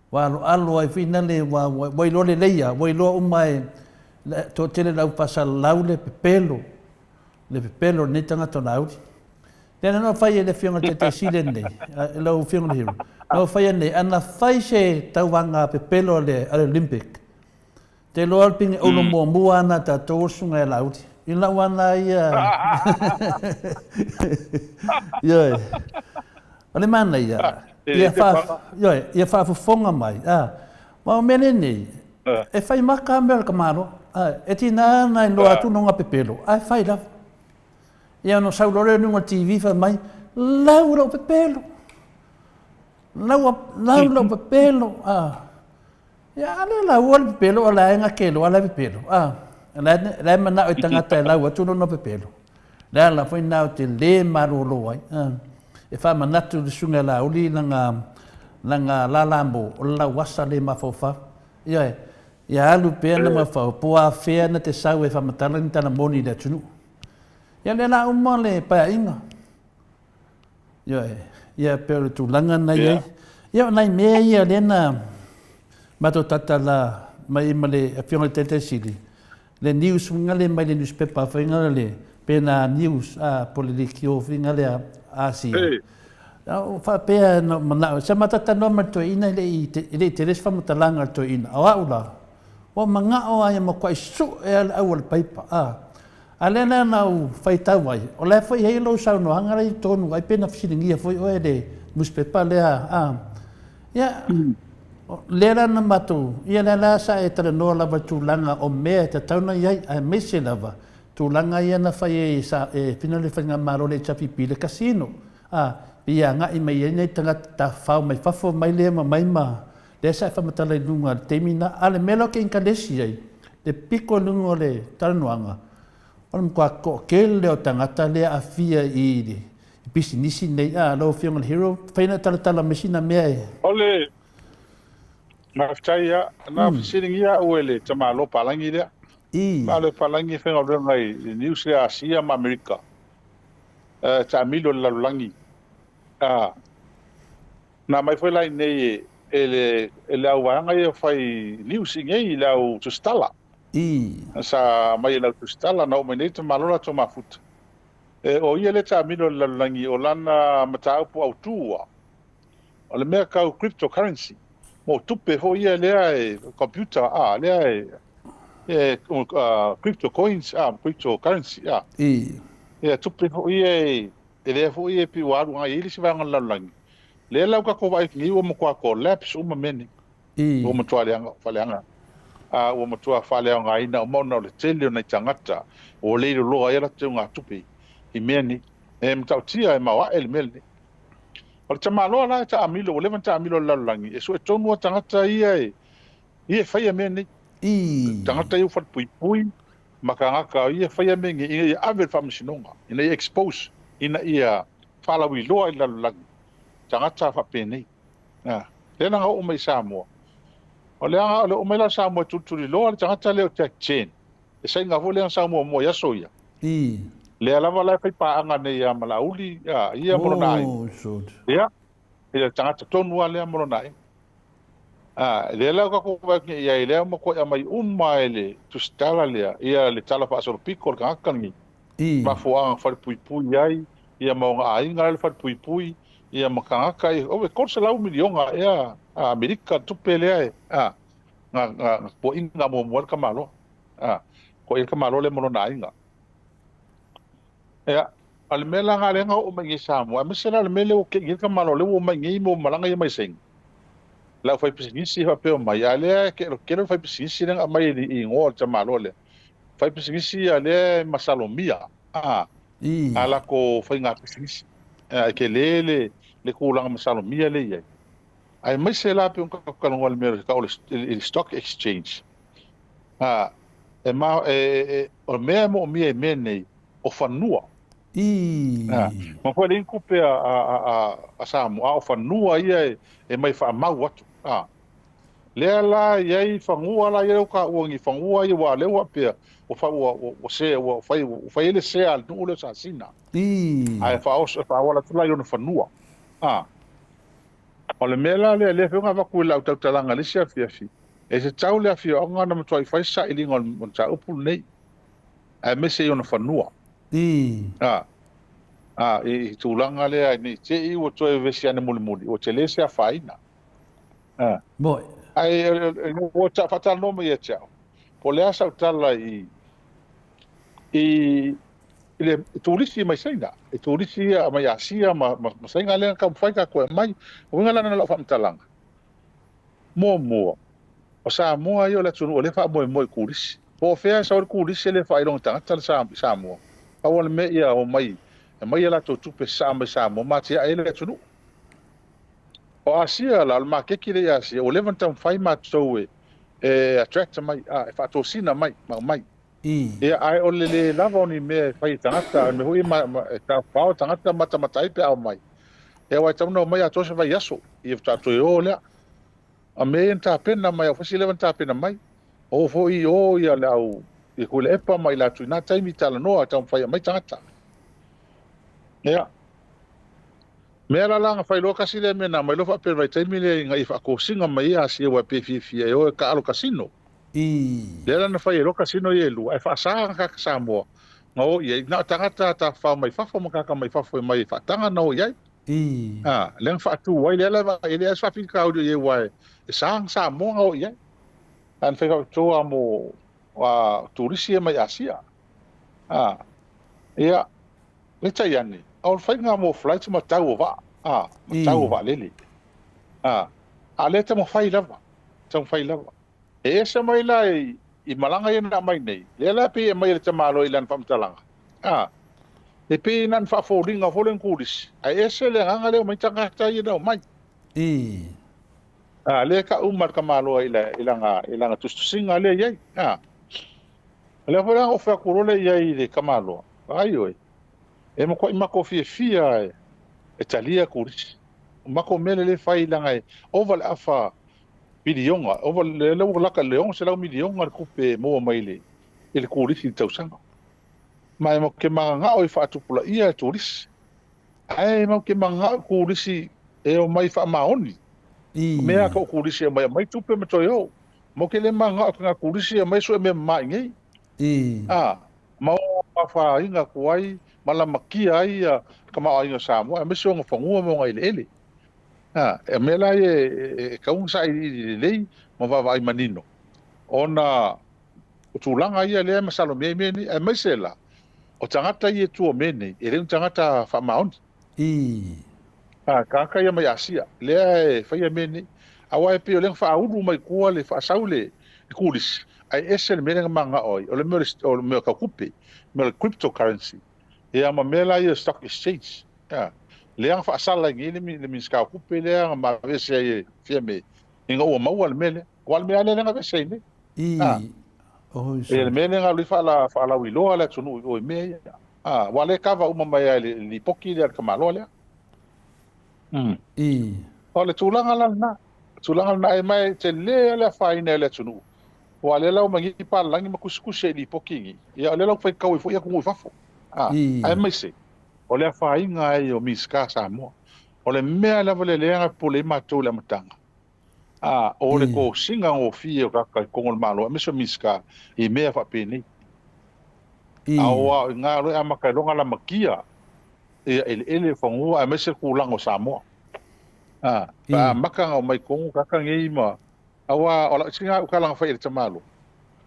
Walu alu ai fina le wai lo le leia wai lo umai to tele lau pasal lau le pepelo ne tanga to lau tena no fai le fiona te sile nei lau fiona hiru no fai nei ana fai se tauanga pepelo le Olympic te lo alping o no mo ana ta to sunga lau in la wana ia yo ale mana ia ia fa fonga mai ma mene nei e fai maka mel kamaro e tina na no atu no pepelo ai fai la ia no sau lore no TV fa mai lauro pepelo lauro pepelo ia ale la wol pepelo ala nga kelo ala pepelo la mana o tangata la atu no pepelo la foi na te le marolo ai e fa manatu de sunga la uli langa lalambo la wasa le mafofa ia alu pena mafa po a fe na te sau e fa matala ni tana moni da tunu ia le la umale pa inga ia pero tu langa na ia nai me ia le na mato tata la mai male a fiona tete sili le news ngale mai le newspaper fa ngale pena news politiko ngale asi fa pe no mana sa matata no mato ina le teres fa matalanga to ina aula o manga o ai mo kwai su e awal paipa alena na fai tawai o le foi helo sa no hangara i tonu ai pena fisingia foi o de newspaper le ya lera na mato ia la sa e tra no lava tu langa o me te tauna ia ai mese lava tu langa ia na fai sa e finale fa ngamaro le chapi pile casino ia nga i mai nei tanga ta fau mai fafo mai le mai ma le sa fa matala lunga temina ale melo ke inkalesi ai le pico lungo le tanuanga on kwa ko kele o tanga le afia i business nei lo film hero faina tala machine me ole maftaia na fisingia uele tama lo palangi le ma le palangi fe ngol ngai news ya asia ma america ta milo la langi na mai foi lai nei ele au wanga ia fai news ngai lau tustala sa mai lau tustala na o mai te malora to mafut o ia le ta milo la langi o lana mata pu au tua o le mea kau cryptocurrency mo tupe ho ia le computer le crypto coins cryptocurrency ia tupe ho ia ele fo ia pi waru nga ili si vanga lalangi le lau ka ko vai ni o mo kwa collapse o meni o mo toa leanga faleanga o mo toa faleanga ina o mo na le tele na tangata o le lo ia la tunga tupi i meni mtau tia e mawa el melni o tama lo la ta amilo o levanta amilo lalangi e so e tonu tangata ia fai meni tangata eu fat pui makanga ka ia fai meni ia ave famsinonga ina expose ina ia falawi loa ila langi tangata fa pene tena nga umai Samoa o le anga o mai la Samoa tuturi loa tangata le o chain e sai nga vole Samoa mo ya soia le ala wala fai pa anga ne ya malauli ia moronai ia tangata tonu ale moronai le la ka ko va ia ile mo ko mai ele tu stala le ia le tala fa so pico ka kangi ma foa fa pui ai ia mo ai ngal fa pui ia makanga kai o e korsa lau milionga ia Amerika tu pele nga po inga mo mo ka malo ko il ka malo le mo na inga ia al mela nga le nga o mai Samoa mesela le mele o ke il ka malo le o mai mo malanga ia mai sing la fa pisingisi fa pe o mai ale ke fa pisingisi nga mai i ngol ta malo le fa pisingisi ale masalomia ala ko foi nga pisingisi ke le kulang masalomia le ia ai mai se la pe un ka ngol mer ka o stock exchange e ma o me mo mi e mene o fanua ma foi lin kupe a Samoa o fanua ia e mai fa mau atu le la ia fangua la ia ka o ngi fangua ia wa le wa pe o fa o se o fa ele se al no le sa sina ai fa wala tula yo no fanua O le mela le whenga waku lau tau talanga le sia fiafi. E se tau le afia o ngana matuai whaisa ili ngon ta upu nei. A me se ona whanua. I tūlanga le ai ni te i o toi vesi ane muli muli. O te le se a whaina. Moi. Ai o ta whatala noma i e tau. Po le asa utala i le turisi mai saina. E turisi mai asia ma sainga le ka mwhaika koe mai. O inga lana lau whamtalanga. Mua. O sa mua yo le tunu o le wha moi kurisi. Po fea sa o le kurisi le wha ilong tangata sa mua. Pa wale me ia o mai. E mai ala to tupe sa mua. Mati a ele tunu. O asia la alma keki le asia. O levan tam whai matou e attracta mai. E wha to sina mai. Mai. E ai o le lava oni me whai tangata. Me hui ta whao tangata mata pe au mai. E wai tamuna o mai a tose vai aso. I e tato e o lea. A me en ta pena mai, o fasi levan ta pena mai. O fo i o ia le au, i kule epa mai la tui, nā taimi tala noa, tau mwhai mai tangata. Ea. Mea la langa whai loa kasi le mena, mai lofa pera vai taimi le inga i whako singa mai ia si e wa pefifia e o e ka alo kasino. Le la na whai e lo kasino i e lua, e whaasanga kaka sa mua. Nga o iai, nā tangata ta whao mai whafo makaka mai whafo e mai whaatanga na o iai. Leng whaatu wai le la, e le as whapi ka audio i e wai. E sang sa mo nga o ia. An wheka toa mo turisi e mai asia. Ia, le tai ane. Au whainga mo flight ma tau o wa. Ma tau o wa lele. A le ta mo whai lava. Ta mo whai lava. E esa mai la i malanga i na mai nei. Le la pe e mai le ta malo i lan whamtalanga. E pe nan whafōringa wholen kurisi. A esa le hanga leo mai tangata i nao mai. Le ka umar ka malo ilanga tustusinga le yai. Le fora o fa kurole yai le ka malo. Ai oi. E mo ko imako fia e talia kuris. Mako mele le fai langa oval afa bidionga, oval le laka leong se la midionga kupe mo maile. Ele kuris i tausanga. Mai mo ke manga o fa tupula ia turis. Ai mo ke manga kurisi e o mai fa maoni. Mea ka o kurisi mai tupe me toi o. Mo ke le manga o ka kurisi mai so me mai ngai. Ma o wha inga kuai, mala makia ai ka maa inga Samoa, me so ngafangua mo ngai ele. E me la e kaung sa i lei, ma vai manino. Ona o tūlanga ia lea masalo mea meni, e mai se la. O tangata i e tua meni, e reu tangata wha maoni. Kaka ia mai asia, lea e whaia meni, awa e peo lenga wha auru mai kua le wha saule i kuris. Ai ese le mea manga oi, o le mea ka kupe, mea cryptocurrency. E ama mea la i stock exchange. Lea wha asala ingi le minska kupe lea ma vese ai fia me. Inga ua maua le mele, wale mea le lenga vese ine. E le mea lenga lui wha ala wiloa le tunu o mea. Wale kava uma mai ai li poki le kamalo lea. O le tūlanga lana. Tūlanga lana e mai te lea le whaina le tunu. Wa le lau mangi pa langi ma kuskus li pokingi. Ia le lau fai kau i fo ia kungu fafo. Ai mai se. O le whainga ai o miska Samoa. O le mea lava le leanga po le matou le matanga. O le ko singa o fie o kaka i kongo le malo. A miso miska i mea whapeni. Awa ngā roi amakai longa la makia. Ia ele whangua a mese kulango Samoa. Makanga o mai kongo kaka ngei ma. Awa ola singa ukalanga fai le tamalo.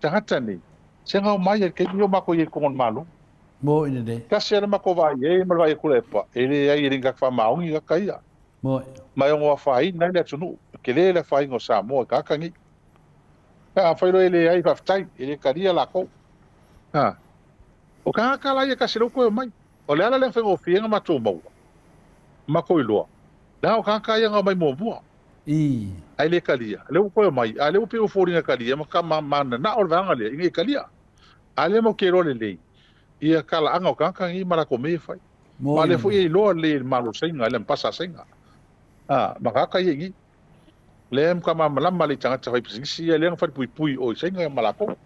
Tangata ni. Singa o mai e kei mako i kongo le malo. Mo ina de. Kasi ana mako vai e ma vai kulepa. Ele ai ringa fa maungi ka kaia. Mo. Mai o fai na le tunu. Ke le fai ngo Samoa kaka ngi. Fai lo ele ai faftai, ele karia la ko. O kaka la ia kasi lo ko mai. O le ala le fa ngo fienga matou mau. Mako i loa. Na o kaka ia nga mai mo bua. Ai le kalia. Le ko mai. Ale o pe o foringa kalia ma ka mana na o vanga le ngi kalia. Ale mo ke ro le. Ia kala anga o kaka ngi mara ko me fai. Ma le fu i loa le malo senga le pasa senga. Ma kaka i ngi. Le m kama malama le tanga tsa fai pisi le fa pui o senga mala ko.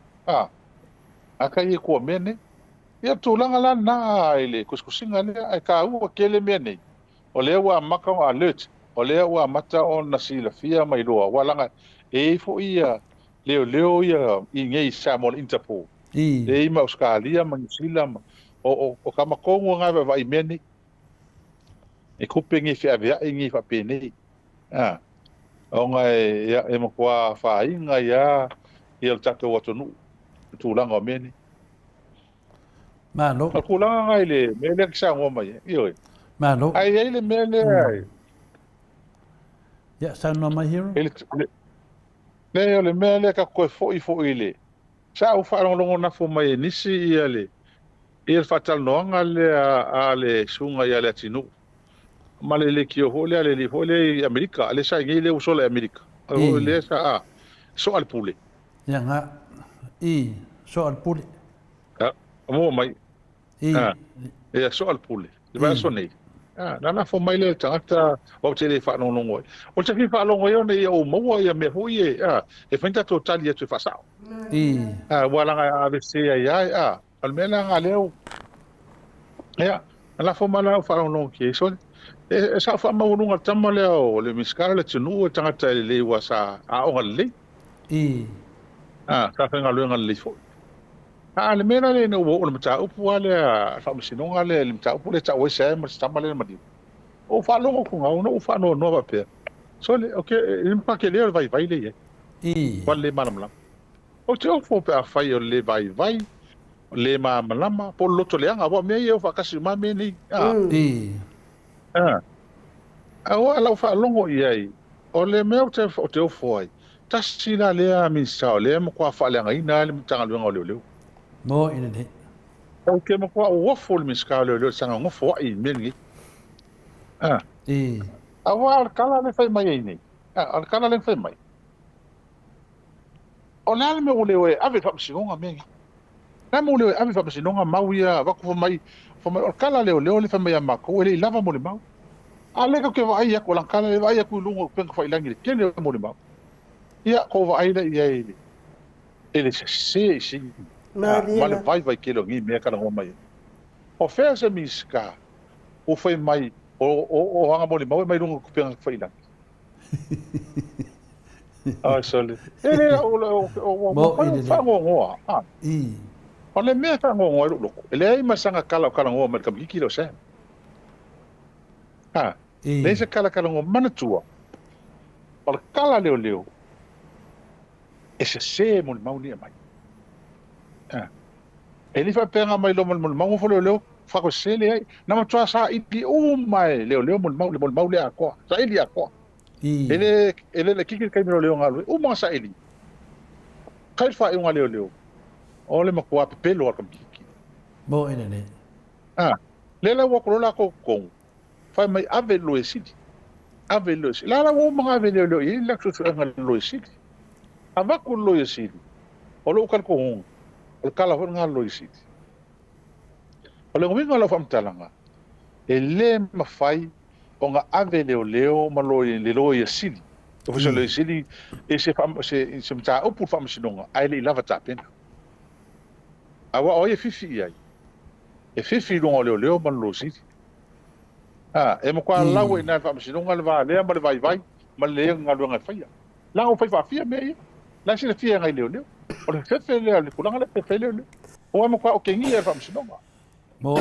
Aka i ko mene. Ia tūlanga la na ele kuskusinga le ai ka u ke le mene. O le wa maka alert. o lea ua mata o na silafia mai loa ua laga e foʻi ia leo ia i ngei sa mo le Interpol e ma Australia ma New Zealand o kamakogo ga vaai mea nei e kupe ngi feaveaʻi ngi faapenei aoga e makuā fāiga ia le tatou atonuu tulaga o mea nei malo kulaga gai le mea lea kisagoa mai ioe malo ai ai le mea lea ia sanoa mai hero le o le mea lea ka koe foʻi le sa au faalogologo nafo mai e nisi ia le faatalanoaga lea a le suga ia le atinuu ma le kio ho le li ho le Amerika le sa ngi le uso le Amerika o le sa so al pule ya nga so al pule mo mai e so al pule le ba so nei na fo mai le tata o te le fa no ngoi o te fi fa no ngoi ne o mo ia me ho ye e fenta total ia tu fa sa wala nga ABC ya al mena nga leo ya la fo mala fa no ke so e sa fa maununga tama leo le miskara le tunu tangata le wa sa a o le sa fa ngaluenga le fo le mena le no o le mata upu ale fa msinonga le mata upu le ta o sa ma tama le madi o fa longo ku nga no fa no va pe so le okay impa ke le vai le wa le malamla o te o fo pe a fai o le vai le malama po loto le anga wa me e fa kasi ma me ni awa lau whaalongo i ai, o le mea o te ofo ai, tasina lea mi sao, lea mo kua whaaleanga ina le mtanga luenga o leo. Mo ina ne. O ke mo kua uofo le miskao leo sanga ngofo wa i mengi. Awa alkala le whai mai nei, alkala le whai mai. O le ale me o leo e ave whamsinonga mengi. Nai mo leo e ave whamsinonga mau ia, wako mai, alkala leo le whai mai a mako, ele i lava mo le mau. Ale ka ke vai ko lan kana vai ku lungo pen ko ilangi ke le mo ma ia ko vai da ia ele se ma le vai ke lo ngi me kana ngo mai o fe se miska o foi mai o hanga mo mai lungo pen ko ilangi sole ele o fa ngo o le me fa ngo lo ele ai masanga kala ngo ma ka biki lo se nei se kala ngo manatua par kala leo e se mo mauni mai e ni fa penga mai lo mo mau fo leo fa ko se le ai na ma tua sa i mai leo mo mauli a ko sa ili a ko ele le kiki kai mo leo ngalo ma sa ili kai fa i ngalo leo o le makua pe lo ka kiki mo ene ne le la wa ko la ko fai mai ave lo esiti la wo mga ave lo i la so nga lo esiti ava ko lo esiti o lo kal ko o kala ho nga lo esiti o le ngomi ngala fam talanga e le mafai o nga ave leo ma lo le lo esiti o so lo esiti e se fam se mta o pu fam sinonga ai le lava tapena awa o e fifi ai e fifi lo leo ma lo esiti e mo kwa lawe na fa msinonga le va le ma le vai ma le ngalu nga faia la o fa fia me la si le fia ngai leo o le fefe le kulanga le fefe le o mo kwa o kengi e fa msinonga mo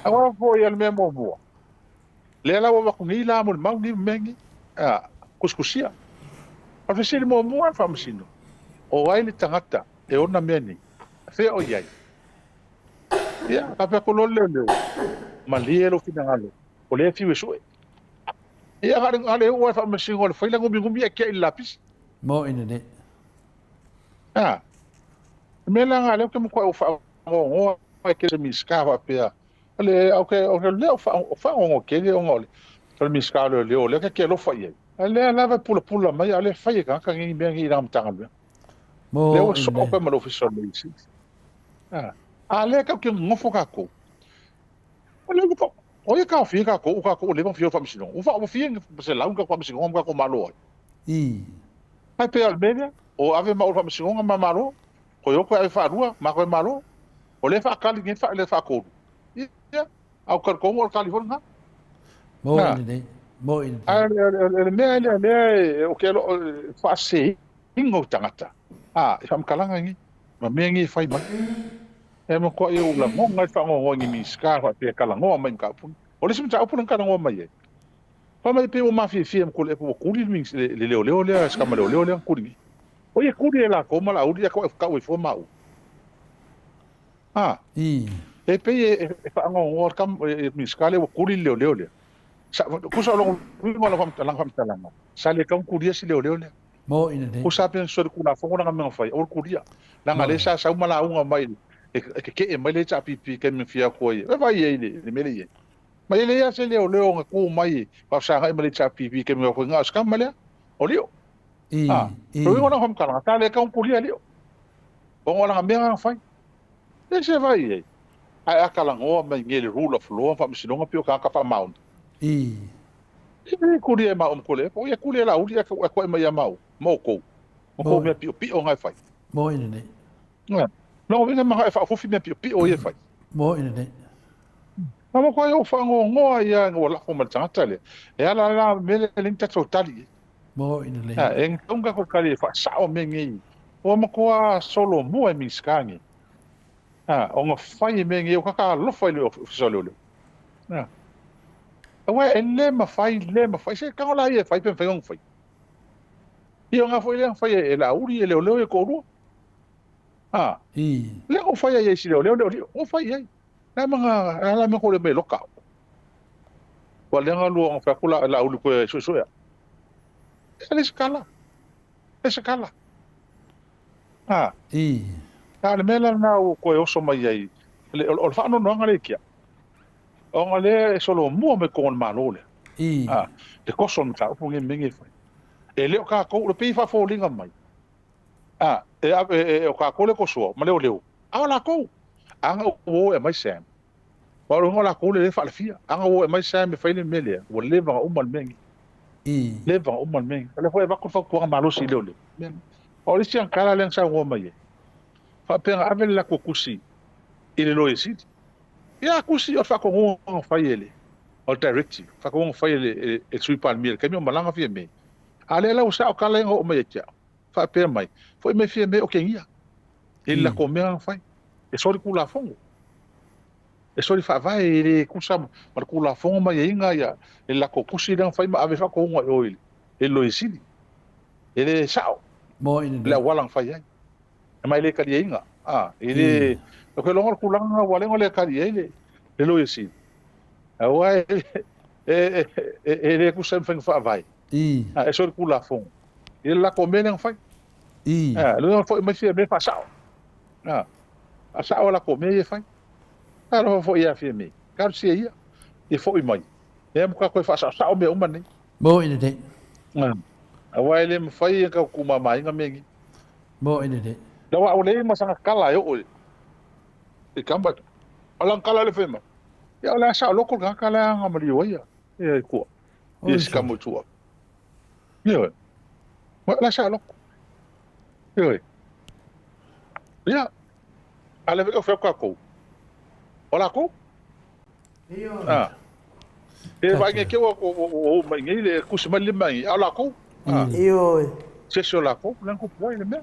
awa fo ia le me mo le la wa ku ni la mo ma ni mengi kuskusia o fe si mo fa msino o ai le tangata e ona meni fe o ia ia ka pe ko lo leo ma lielo finangalo o le fiu so ia ale o fa masingo le foi la ngumi ke lapis mo ina ne me la ngale ke mo ko fa ngo ke se miska va pe ale o le fa ngo ke le ngo le miska le ke lo fa ye ale la va pula mai ale fa ye ka ngi be ngi ram tanga mo le o so ko mo lo fi so le isi ale ka ke ngofo ka ko ole ko o ia ka fia ka ko le bon fio fa msino o fa o fia se la un ka fa msino ka ko malo ai pe albania o ave ma o fa msino ma malo ko yo ko ai fa rua ma ko malo o le fa kali ngi fa le fa ko ia au ka ko mo kali fona mo ne Mo ina. Le o ke lo fa se ingo tangata. Fam kalanga ngi. Ma me ngi fai mai. E mo ko eu la mo ngai fa ngo ngi mi ska fa te kala ngo mai ka pun. O le sim ta pun ka ngo mai. Fa mai pe o ma fi ko le po ku mi le le ska ma le ku ni. O ye ku la ko ma la u dia ko ka o fo ma u. E pe e fa ngo kam mi ska le ku le. Kusa lo ngolo fam talanga. Sale kam ku dia si le. Mo ina de. Kusa pe so ku na fo nga me fai o ku dia. La ngale sa mala u nga mai. E mai le cha pipi ke me fia ko ye. Vai ye le me le ye. Mai le ya se le nga ku mai. Pa sa ga me le cha pipi ke me ko nga ska male. O leo. Ro ngona fam kala ta le kam ku dia leo. O ngona me nga fai. Le se vai ye. Ai akala ngo mai ngele rule of law fa msinonga pio ka pa mount. Kuria ma kule, o ia kuria la uria ko mai mau, moko. Moko me pio ngai fai. Mo ina ne. No, vina ma fa fofi me pio ia fai. Mo ina ne. Ma mo ko yo fa ngo ia ngo la fo ma tanga le. E ala la me le linta totali. Mo ina ne. En tonga ko kali fa sa o me ngi. O mo ko solo mo e mi skangi. O ngo fai me ngi o ka lo fai le solo le. Awe le ma fai se ka la ye fai pe ngong fai. Io nga fai e la uri e le ko ru. Le o fai ye si le o fai ye. La manga ala me ko le me loka. Wa le nga lu fa kula la uri ko so ya. Ele skala. Skala. Ta le mela na o ko o so mai ai. Le o fa no ngale kia. O ngale solo mo me kon malole. De koson ta o nge mingi fai. E leo ka ko le pe fa fo linga mai. O ka ko le ko so, ma leo. La ko. Anga o e mai sam. Wa ro ngola ko le fa le fia. Anga o e mai sam me fai le mele. O le va o mal mengi. Le va o mal mengi. Le foi va ko fa ko malo si leo le. O le sian kala le sa o mai. Fa pe ave la ko kusi. Ile lo esi. Ia kusi o fa ko ngo fai ele. O directive. Fa ko ngo fai ele e sui palmier. Ke mi malanga fi me. Ale la usa o kala ngo o mai tia. Fa pe mai. Foi me fi me o kengia. Ele la ko me fai. E sori kula fongo. E sori fa vai ele kusa mar kula fongo mai inga ia. Ele la ko kusi dan fai ma ave fa ko ngo o ele. Ele lo esili. Ele sao. Mo ina. La walang fai ai. Mai le kali inga. Ele o ke longo kulanga wale ngole kali ele. Ele lo esili. Awa ele kusa feng fa vai. E sori kula fongo. Ele la ko me nang fai. Lo foi me fi me fa sao. A sao la ko me fai. Alo foi ia fi me. Kar si ia. E foi mai. E mo ka ko fa sao me uma ni. Mo ina de. Awa ele me fai ka ku ma mai nga mengi. Mo ina de. Lawa ole ma sanga kala yo ole. E kamba. Alang kala le fema. Ya la sao loko ka kala nga mari yo ia. E ko. E skamo tua. Yo. Ma la sao loko. Yo. Ya. Ale ve ka fa ko. Ola ko? E vai nge ke o mai nge le ku se mali mai. Ola ko? Iyo. Se so la ko, lan ko poi le me.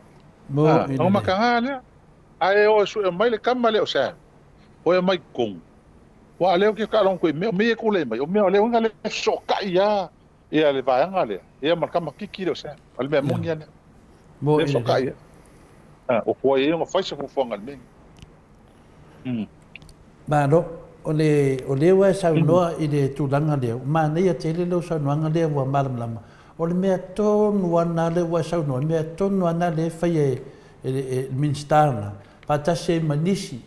Mo ina. O makanga le. Ai o su mai le kamale o sa. O e mai kong. Wa le ke ka long ko me ko le mai. O me le nga le so ka ia. E ale vai nga le. E mar ka makiki o sa. Al me mo ngia. Mo So ka ina. ia. O po e ngo fai se fu fonga me. Ba do o le wa sa no i de tu langa le. Ma nei te le lo sa no nga le wa malam lama. O le mea tonu ana le wa sa no mea tonu ana le fai e minstana. Pa ta se manisi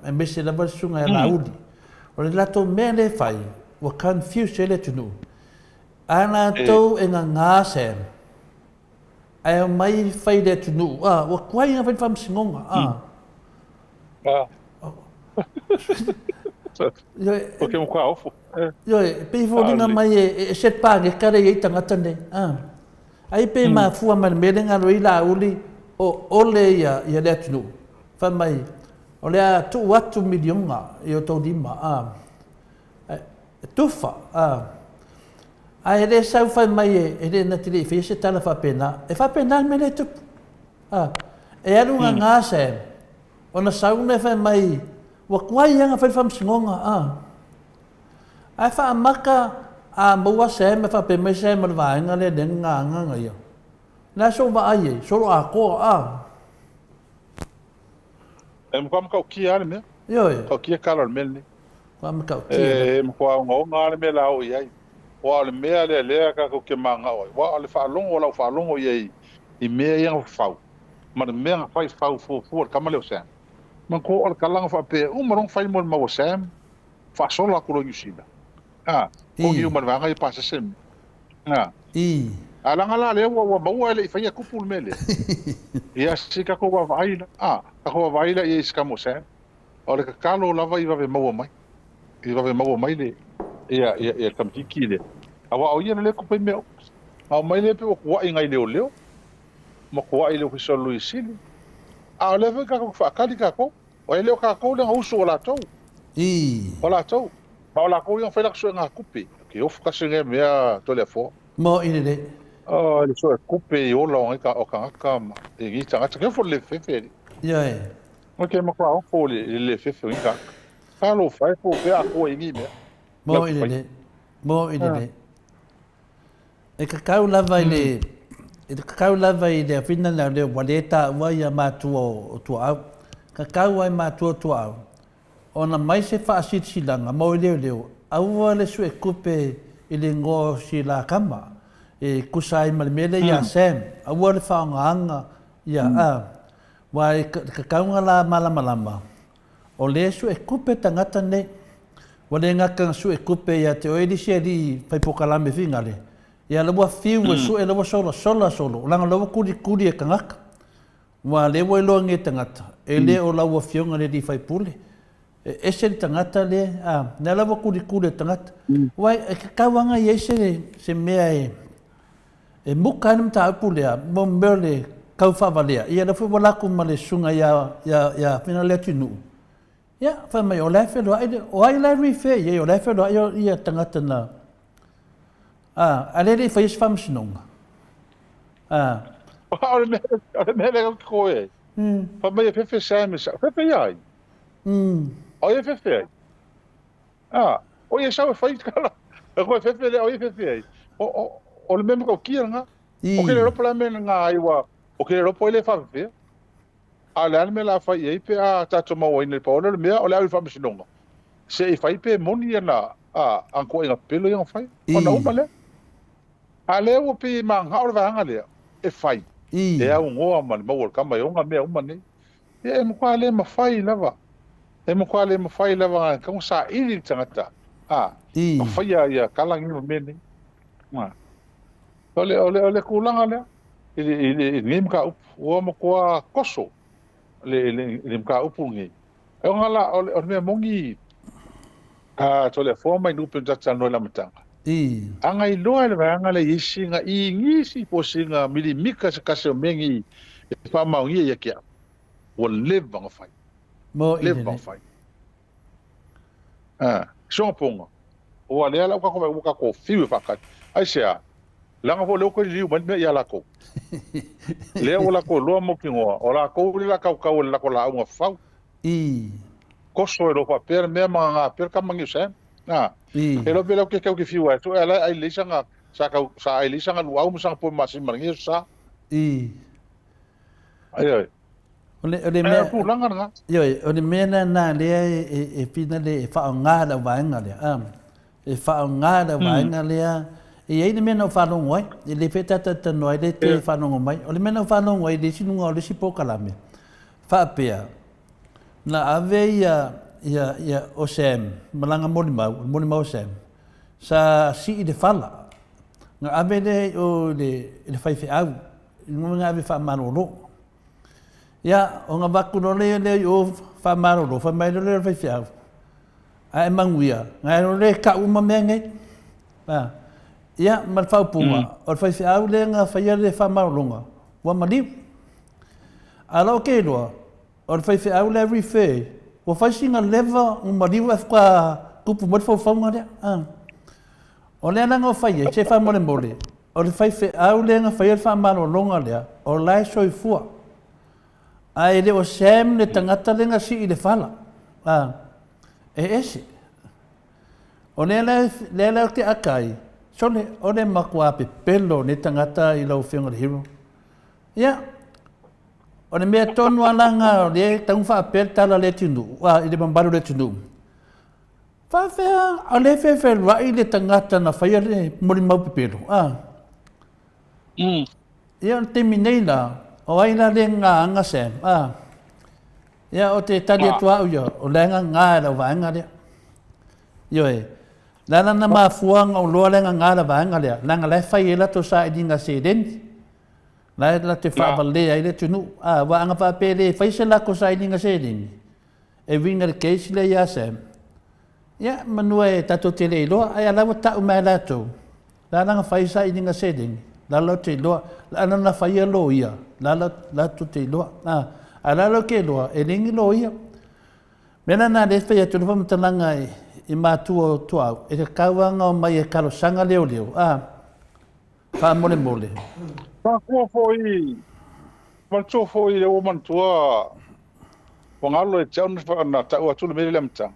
e me se la sunga e la uli. O le lato mea le fai wa confuse le tunu. Ana tau e ngā sem. Ai mai fai le tunu. Wa kwai nga fai fam singonga. Porque mo kwa ofo. Yo, pe fo dinga mai e set pa ke kare e tanga tane. Ai pe ma fu ma me denga ro ila uli o ole ya le tunu. Fa mai o le tu watu miliona e o to dima tufa Ai le sau fai mai e le na tili fi se tala fa pena. E fa pena me le tupu. E alunga ngā se. Ona sau me fai mai. Wa kuai anga fai fam singonga. Ai fa amaka a mua se me fa pe me se me vaenga le ngā nganga ia. Nā so wa ai, soro a koa E mo kam kau kia ale mea. Yoi. Kau kia kala mele ni. Kam kau kia. E mo kua ngā ale mea lau iai. Wa ale mea lea ka kau ke manga oi. Wa ale whaalongo lau whaalongo iai. I mea ianga whau. Ma le mea ngā whai whau fuar kama leo sam. Ma ko ale kalanga whape umarong whai mo maua sam. Whaasola kuro New Ko hiu marwanga I pasa sem. Alanga la leo wa maua ele I whaia kupul mele. Ia sika ko wa vaila. Ka ko wa vaila I iskamo sam. Ole ka kalo lava I wawe maua mai. I wawe maua mai le. Ia kamtiki le. Awa au ia le ko pe meo. Au mai le pe o kua I ngai leo. Ma kua I leo ki solo I sili. A le ve ka ko whaakali ka ko. O e leo ka ko le ngausu o la tau. O la tau. Ma o la ko iang whailak sua ngā kupe. Ke ofu kasi nge mea tole a fo. Mo ine le. Le sua kupe I ola o ngai ka o ka ngaka ma. E ngi tangata. Ke fo le fefe li. Yoi. Ok, ma kua o fo le fefe o inga. Ka lo whai po pe a ko ingi mea. Mo ine le. Mo ine le. E ka kau lava I le. E ka kau lava I le a whina na le waleta ua ia mātua o tua au. Ka kau ai mātua tua au. Ona mai se whaasit silanga, mau I leo. Aua le su e kupe I le ngō si la kama. E kusai malimele ia Sam. Aua le whaongaanga ia Wa e ka kaunga la malama. O le su e kupe tangata ne. Wa le ngaka su e kupe ia te oedi se li whaipokalame whingale. Ia lawa fiu su e lawa solo. Langa lawa kuri e kangaka. Wa le wa ilo nge tangata. E le o lawa fionga le di whaipule. E se tangata le, na lawa kuri tangata. Wa e kawanga I se mea e muka anam ta apulea, mo mele kau whavalea. Ia na walaku ma le sunga ia whina lea tunu. Ia, wha mai o lefe loa, o ai lai rife, ia o lefe loa, ia tangata na. A le le whais whamsinonga. O le mele ka koe. Pa mai e fefe samisa, fefe iai. O ia fefe ai. O ia sau e whai kala. E koe fefe le, o ia fefe ai. O le meme kau kia nga. O ke le ropo la mena ngā aiwa. O ke le ropo I le whawewhea. A le ane me la whai ei pe a tato maua ina le paola le mea o le au I whamisinonga. Se I whai pe moni ana anko inga pelo inga whai. O na uma le. A le ua pe ma ngā ora vahanga lea. E whai. E au ngoa ma le maua kama e onga mea uma ne. E mo kwa le ma whai lava. E mo kwa le ma whai lava ngā kama sa iri tangata. Ma whai ia kalangi ma mene. Ole kulanga lea. I nge mga upu. Ua mo kua koso. Le mga upu nge. E onga la, ole mea mongi. Tole forma I nupe tata noi la matanga. Anga I loa le vanga le isi nga I ngisi po singa mili mika se kase o mengi. E pa maungia ia kia. Ua leve vanga whai. Leve vanga whai. Songa ponga. Ua lea lau kako mai uka ko fiu whakati. Ai sea. Langa po leo koe liu mani mea ia lako. Lea o lako loa mo ki ngoa. O lako uli la kau le lako la unga whau. Koso e ropa pera mea mga ngā pera kamangi usam. E lo pela ke kau ki fiu ai. Tu e lai ai lisa ngā. Sa ai lisa ngā luau mo sanga po masi marangi sa. Ai. Ole mea. Ku langa nga. Yoi, ole mea na lea e pina le e whao ngā la waenga lea. E whao ngā la waenga lea. E ai me no whanongo ai, e le whetata tano ai le te whanongo mai. O le me no whanongo ai, le sinunga o le sipo kalame. Whaapea, na ave ia o Sam, malanga molimau Sam, sa si I le whala. Nga ave le o le whaiwhi au, ngā ave whamaroro. Ia, o ngā wakuno le o whamaroro, whamairo le whaiwhi au. Ai manguia, ngā le ka uma mea ngai. Ia, ma le whaupunga, o le whaiwhi au le ngā whaia le whamarolonga, wa maliu. Ala o ke loa, o le whaiwhi au le riwhi, wa whaisinga lewa o maliu e whaka kupu mori whauwhaunga lea. O le langa o whai, se wha mole mole. O le whai whi au le nga whai wha maro longa lea, o lai soi fua. A e le o sem le tangata le nga si i le whala. E ese. O le le o te akai, so le o le makua pe pelo ne tangata i lau whiunga le hiro. Ia, o le mea tonu alanga o le taunga wha apel tala le tunu, i le mambaru le tunu. Whawhea, a le whewhe rai le tangata na whaia le mori mau pepero. Ia o te minei la, o aina le ngā anga sem. Ia o te tali atua au ia, o lenga ngā e lau vaenga lea. Io e, lana na maa fuanga o loa lenga ngā la vaenga lea, langa le whai e lato sa i dinga se deni. Lai la te whawalea i le tunu. Wa anga whapele, whai se lako sa i dinga se deni. E winga le keisi le ia sem. Ia, manua e tato te le iloa, ai alawa tau mai lato. La langa whai sa i dinga se deni. La lau te iloa, la anana whai alo ia. La lato te iloa. A la lau ke iloa, e ringi lo ia. Mena nā le whai atu nuwa matalanga i mātua tuau. E te kauanga o mai e karo sanga leo leo. Wha mole mole. Ka kua foi, mantua foi o mantua. Wangalo e tau na tau atu le mele le mtang.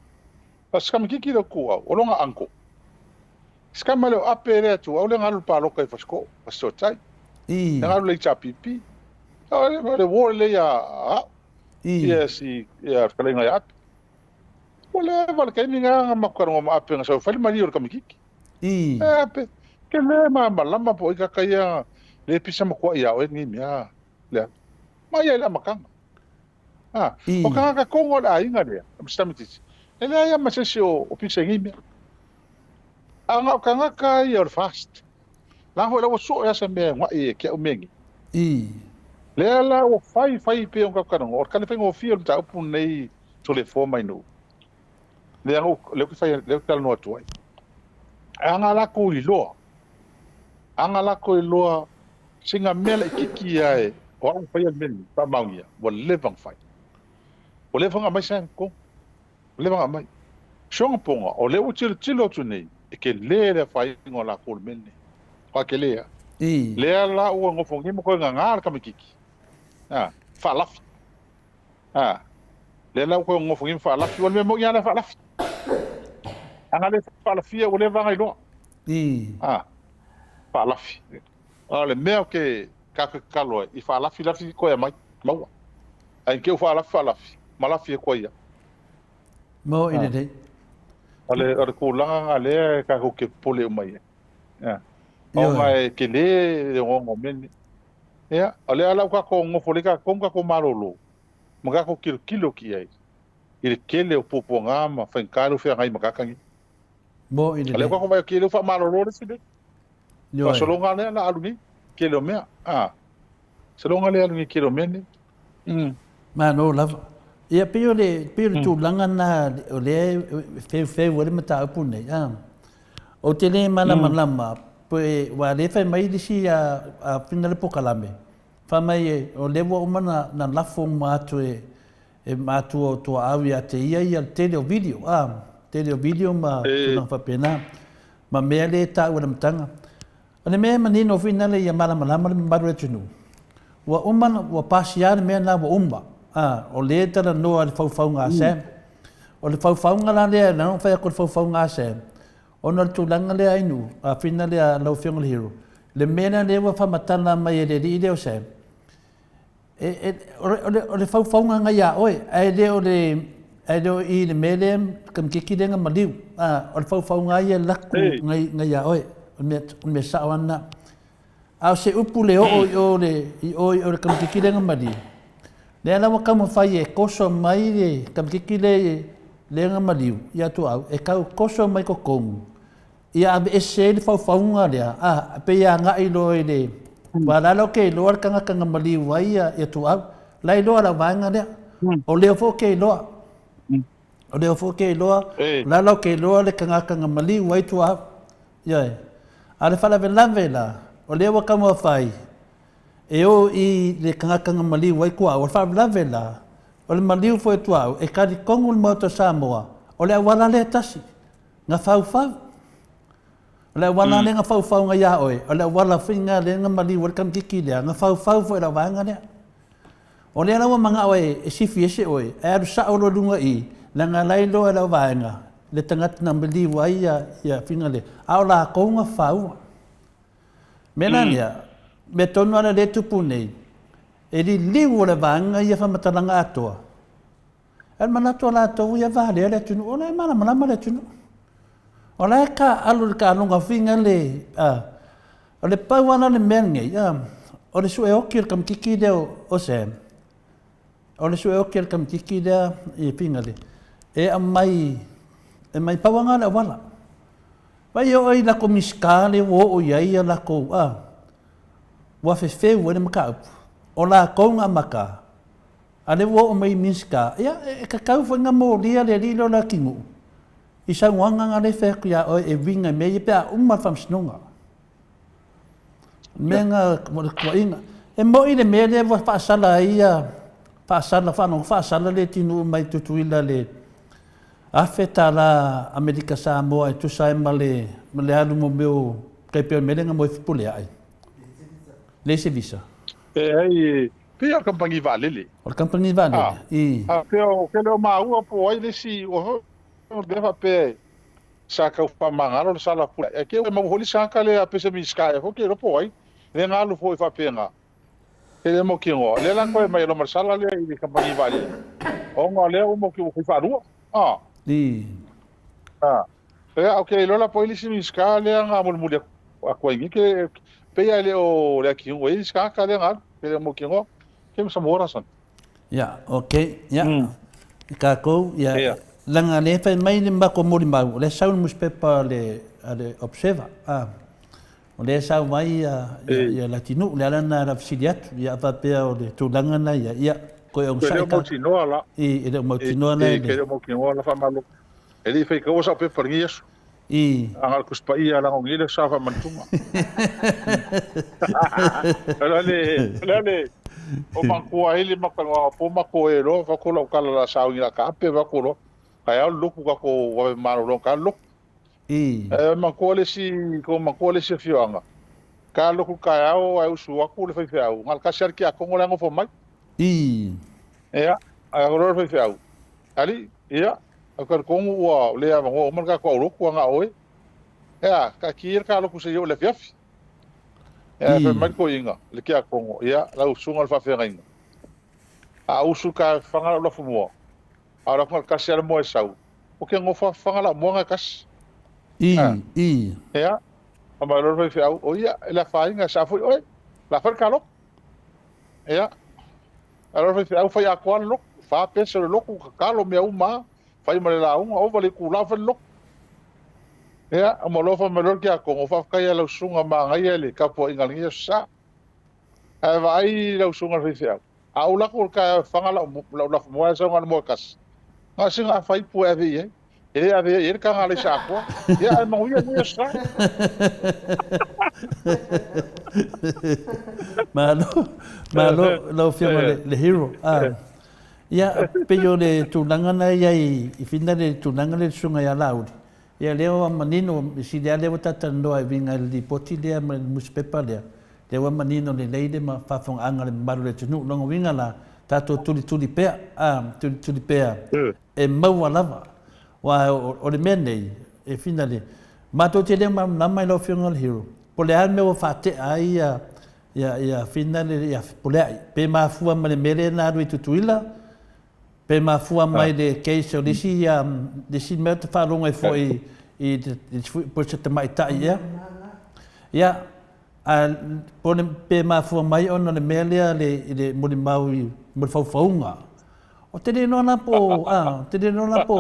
Skam kiki le kua, o longa anko. Skam leo ape le atu, au le ngalu paloka i fasko, fasto tai. Le ngalu le chapipi. Le wole le ya, ia kalenga ya ape. Wale wale kai ninga makaro ma ape nga so fali mali o kamikiki. Ape, ke le malama po ika kaya le pisa makua ia o ngi mia. Le. Ma ia la makanga. O kanga kongo la inga le, amstamitis. Ele ia masesi o pisa ngi mia. Anga kanga kai or fast. La ho la o so ya se me ngwa e ke o mengi. Le la o fai pe o kakano, o kale fengo fio ta upu nei to le forma ino. Le ang le ku fai le tal no tuai. Anga la ko iloa. Anga la ko iloa singa mele kiki ai o ang fai men pa maungia, o le vang fai. O le vang mai san ko. Le vang mai. Shong ponga o le u tilo tu nei e ke le fai ngo la ko men. Ka ke le. Le la o ngo fongi mo ko nga ka mikiki. Falafi. Le la ko ngo fongi falafi, o le mo ya la falafi. Anga le falafi o le vanga ilo. Falafi. Le mea ke kalo i falafi lafi ko ya mai. Maua. Ai ke falafi. Malafi ko ya. Mo ine dei. Ale ko langa le ka ko ke pole mai. O mai ke le ngo men. Ia, ale ala ka ko ngofole ka ko marolo. Mga ko kilo ki ai. Ile kele o popo ngama fa encaro fe ngai makakangi. Mo ile. Ale ko mai kilo fa marolo le sile. Yo. Solo ngale ala aluni kilo mea. Solo ngale aluni kilo mene. Ma no lava. Ia pio tu langa na o le fe wale mata upu nei. O te le malama. Poe wa le fai mai disi a pina le pokalame. Fa mai o le wa umana na lafo matu e matu o tua awi a te ia teleo video. Teleo video ma tuna fa pena. Ma mea le ta ua mtanga. Ane mea manino fina le ia malama le maru e tunu. Wa umana wa pasiana mea na wa umba. O le tala noa le fau ngā sem. O le fau ngā la lea na non fai ako le fau ngā sem. Ona tulanga le ainu, a fina le a lau whionga le hiro. Le mena le wa whamatana mai e le ri leo se. O le whauwhaunga ngai a oe, ai leo i le mele kam kiki renga maliu. O le whauwhaunga i e laku ngai a oe, o me saawana. A se upu le o le kam kiki renga maliu. Le ala wa kama whai e koso mai le kam kiki le renga maliu, ia tu au, e kau koso mai ko kongu. Ia abe ese le whauwhaunga lea, pe ia ngai loe le, walalo ke loa kanga mali wai ia tu au, lai loa la vanga lea, o leo fo ke loa, o leo fo ke loa, lalo ke loa le kanga mali wai tu au, ia a le whala velave la, o leo wa kama whai, e o i le kanga mali wai kua, o le whala velave la, o le mali fo e tu au, e kari kongu le mauta Samoa, o le awala le tasi, ngā whau. Le wala le nga fau nga ya oi. Le wala finga le nga mali welcome kiki le nga fau fo la wanga le. O le lawa manga oi e sifi ese oi. E adu sa o lo lunga i. La nga lailo e la wanga. Le tangat na mali wai ya finga le. Au la ko nga fau. Menania. Me tonu ana le tupu nei. E li liu le wanga ia whamatalanga atoa. E manatua la tau ia vale le tunu. O le mana le tunu. O le ka alu ka longa finga le o le pauana le menge o le sue okir kam kiki de o se o le sue okir kam kiki de e finga le e mai pauanga le wala vai o i la komiskale o ia la ko wa fe o le maka o la ko nga maka ale wo mai miska e ka kau fanga mo dia le lilo la kingu isa wanga ngale fe kuya o e vinga me ye pa umma fam snunga menga ko inga e mo ile me le fa sala ia fa sala le tinu mai tutuila le afeta la Amerika Samoa e tu sai male alu mo meu kai pe me nga mo fupule ai le se visa ai pia kampangi vale o kampangi vale i peo ke lo mau po ai le si o deva pe saka pa mangalo sala pula e ke mo holi saka le a pese miska e ke ro poi le ngalo foi fa penga ke le mo kingo le lan ko mai lo marsala le i kampangi vale o ngo le o mo ki fa ru e okay lo la poi le si miska le nga mo mude a ko ngi ke pe ya le o le kingo e ska ka le ngal ke le mo kingo ke mo samora san ya okay ya ka ko ya langa le fa mai le mako mori mau le saun muspepa le observa o le sau mai ya latino le lana la filiat ya va pe o le tu langa na ya ko e un sai ka e le mo tino na ke le mo kingo la fa malo e li fe ko sa pe pergies angal kuspa ia la ngi le sa fa mantuma le o manko ele makanga po mako e ro fa ko la kala la sa ngi la ka pe va ko ro kai au luku ka ko wa maro lo ka luku makole si fianga ka luku kai au su aku le fa au ngal ka ser ki ako ngola ngo fo mai a ro fa au ali ka ko wa le a ngo man ka ko luku nga oi ka ki ka luku se yo le fiaf fa mai ko inga le ki ako ngo la usunga fa fa inga a usu ka fanga lo fo mo ahora con el casi al moesau porque no fanga la monga cas ya a valor vai fiau oia la fainga sa foi oi la fer calo ya ahora vai fiau foi a qual lo fa pensa lo ku calo me uma fai male la un o vale ku la fer lo ya a molo fa melor que a con fa kai la sunga ma ngai ele ka po ingalinga sa a vai la sunga vai fiau a ula ku ka fanga la mo sa ngal mo kas ngasing a fai pu ave ele ka ngale sa ko ya mo ia mo sa malo lo firma le hero ya peyo le tunanga na ya I finda le tunanga le sunga ya laudi ya leo manino si dia le tata ndo ai vinga li poti le muspepa le wa manino le leide ma fa fong anga le maru le tunu longo vinga la tato tuli pea tuli pea e mau lava wa o le mene e finale ma to te le ma mai lo funeral hero po le alme o fate ai ya finale ya po le pe ma fu ma le mele na ru tutuila pe ma fu mai de case o disi disi met fa longa e foi po se te mai ta ya pone pe ma fu mai ona le mele le mo mau mo faunga o te no na po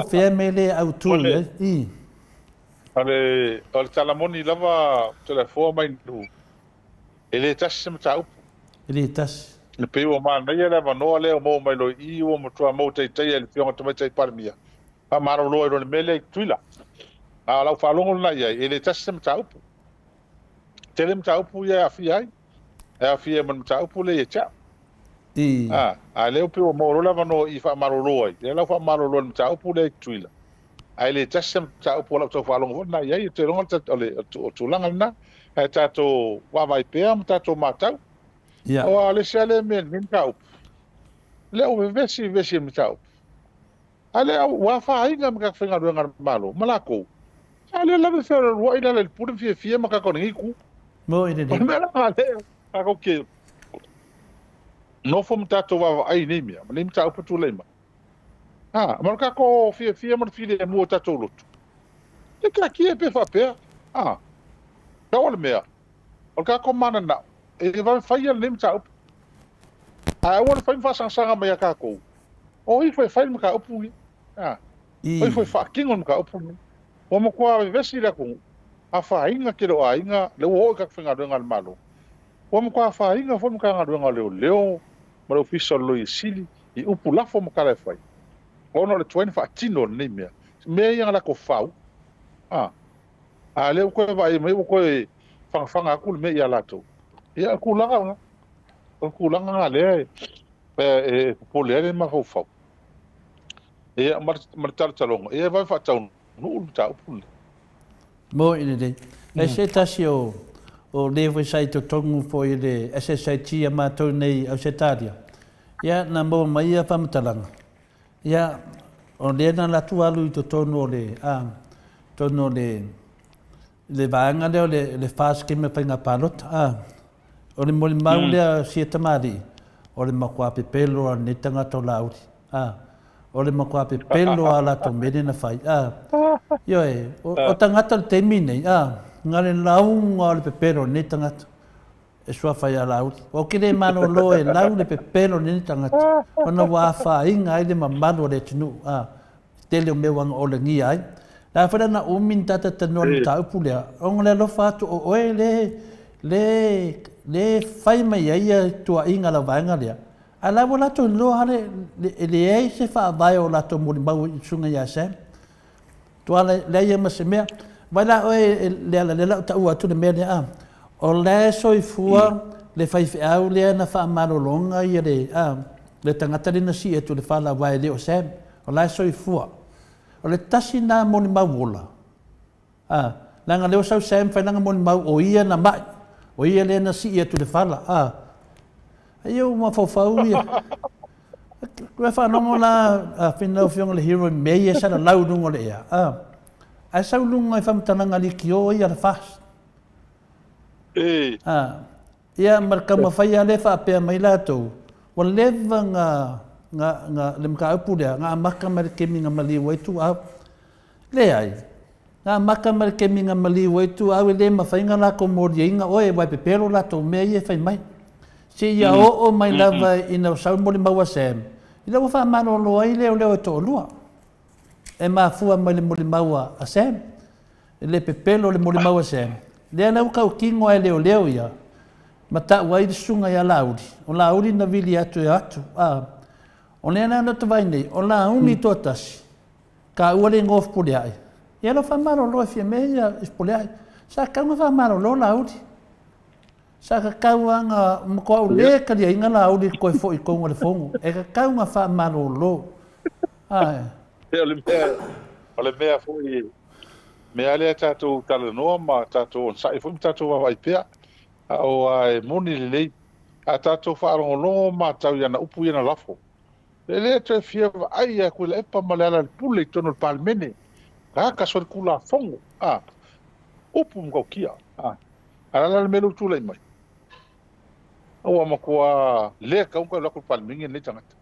fe mele au tu ale talamoni lava telefone mai tu ele tas tau ele tas le pe o ma na ele va no le mo mai lo I o mo tua mo te ele fiona te mai par mia pa maro lo le mele tuila a la fa longo na ia ele tas tau telem tau pu ia fiai a fie man tau pu le cha a le pe o mo la va no I fa maro lo ai le la fa maro lo tau pu le tuila ai le tasam ta upu la to falongo na ia te ronga ta ole tu langa na e ta to wa vai pe am ta to mata o ale sale men min ka up le o vesi mi ta up ale wa fa inga mga fenga ruanga malo malako ale la be fer wa ina le pur fie maka ko ngi ku mo ine de me la ale ka ko ke no fom ta to wa ai ni mi am ta up tu le ma marka ko fie mo fie mo ta to lot le ka ki pe fa pe ka wala mea o ka ko mana na e va fai al nim ta up ai wala fai fa sanga me ka ko o i fai maka upu oi foi fakingon ka upu o mo kwa vesi la ko a fa inga ke do inga le o ka fenga do ngal malo o mo kwa fa inga fo mo ka ngal do ngal leo mo lo fiso lo i sili i upu la fo mo ka le fai ono le 20 tino ni me ia la ko fau le ko vai me ko fanga ku me ia la to ia ku langa le po le ma fo fau ia mar talong ia vai fa tau no ta upu mo ine de e se tasio o lewe sai to tongu fo ile SSIT ma to nei au setaria ia na mo mai a pamtalanga ia o le na la tu alu to tono le tono le vanga le fas ke me penga palot o le moli maule si tamari o le makwa pe pelo ni tanga to lauri o le makwa pe pelo ala to mene na fai yo o tangata te mine ngale launga le pe pelo ni tanga e sua fai ala o kile mano lo e lau le pe pelo ni tanga ona wa fa inga ile mamano le tunu tele o me wanga o le ngi ai la fa na o min tata tano ta upulea on le lo fa to o le fai mai ia to inga la vanga le ala wala to lo hale le ai se fa vai o la to mo ba sunga ya se to ala le ia ma se me vai la o le ta u tu le me o le soifua le fai au le na fa malolonga ia le tangata na si e tu le fa la vai le o se o la soifua o le tasi na moni mauola langa leo sau sem fai langa moni mau o ia na mai o ia le na si e tu le fala eu ma fofau ia kua fa no la fina fiong le hero me ia sa la lungo le ia ai sau lungo e fam tananga li kio ia le fast ia marka ma fai ale fa pe mai la to o leva nga le mka upu le nga maka mar ke minga mali waitu le ai nga maka mar ke minga mali waitu le ma fai nga la ko mori inga oe vai pe pero la to me ia fai mai se ia o mai lava ina sau mori maua sem ila wa fa mano lo ai le to lua e ma fu mai le mori maua a sem le pe pelo le mori maua sem le na ka kingo ai leo ia mata wai sunga ya laudi o laudi na vili atu o le na no te vai nei o la uni totas ka ule ngof puliai ia lo fa mano lo fie meia ispuliai sa ka ma fa mano lo laudi sa ka kauanga mo le ka dia inga laudi ko fo i ko le fongo e ka kaunga fa mano lo ole mea foi me ale tatu talanoa ma tatu sai foi tatu vai pea o ai moni le a tatu fa rongo ma tau yana upu yana lafo le te fia ai a kula epa malala pule tono palmene ka so kula fongo upu ngo kia ala melu tule mai o ma ko le ka ko la ko palminge le tangata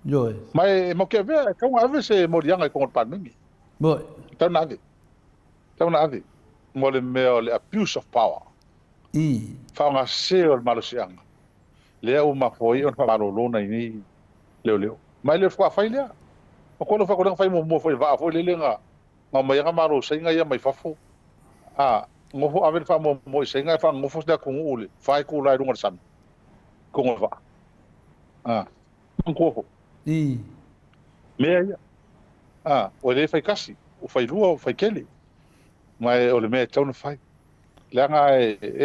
yo mai mo ke ve ka ave se morianga ko palminge bo tau na ave mo le abuse of power fa nga se o malosianga le o ma foi o fa lo na ni leo mai le fa fa ile o ko lo fa ko fa mo foi va foi le nga mai nga maro se nga ia mai fa fo ngo fo ave fa mo se nga fa ngo fo da ko ule fa ko la runga san ko ngo va ko fo me ia o le fa kasi o fa lua o fa kele mai o le me tau na fai langa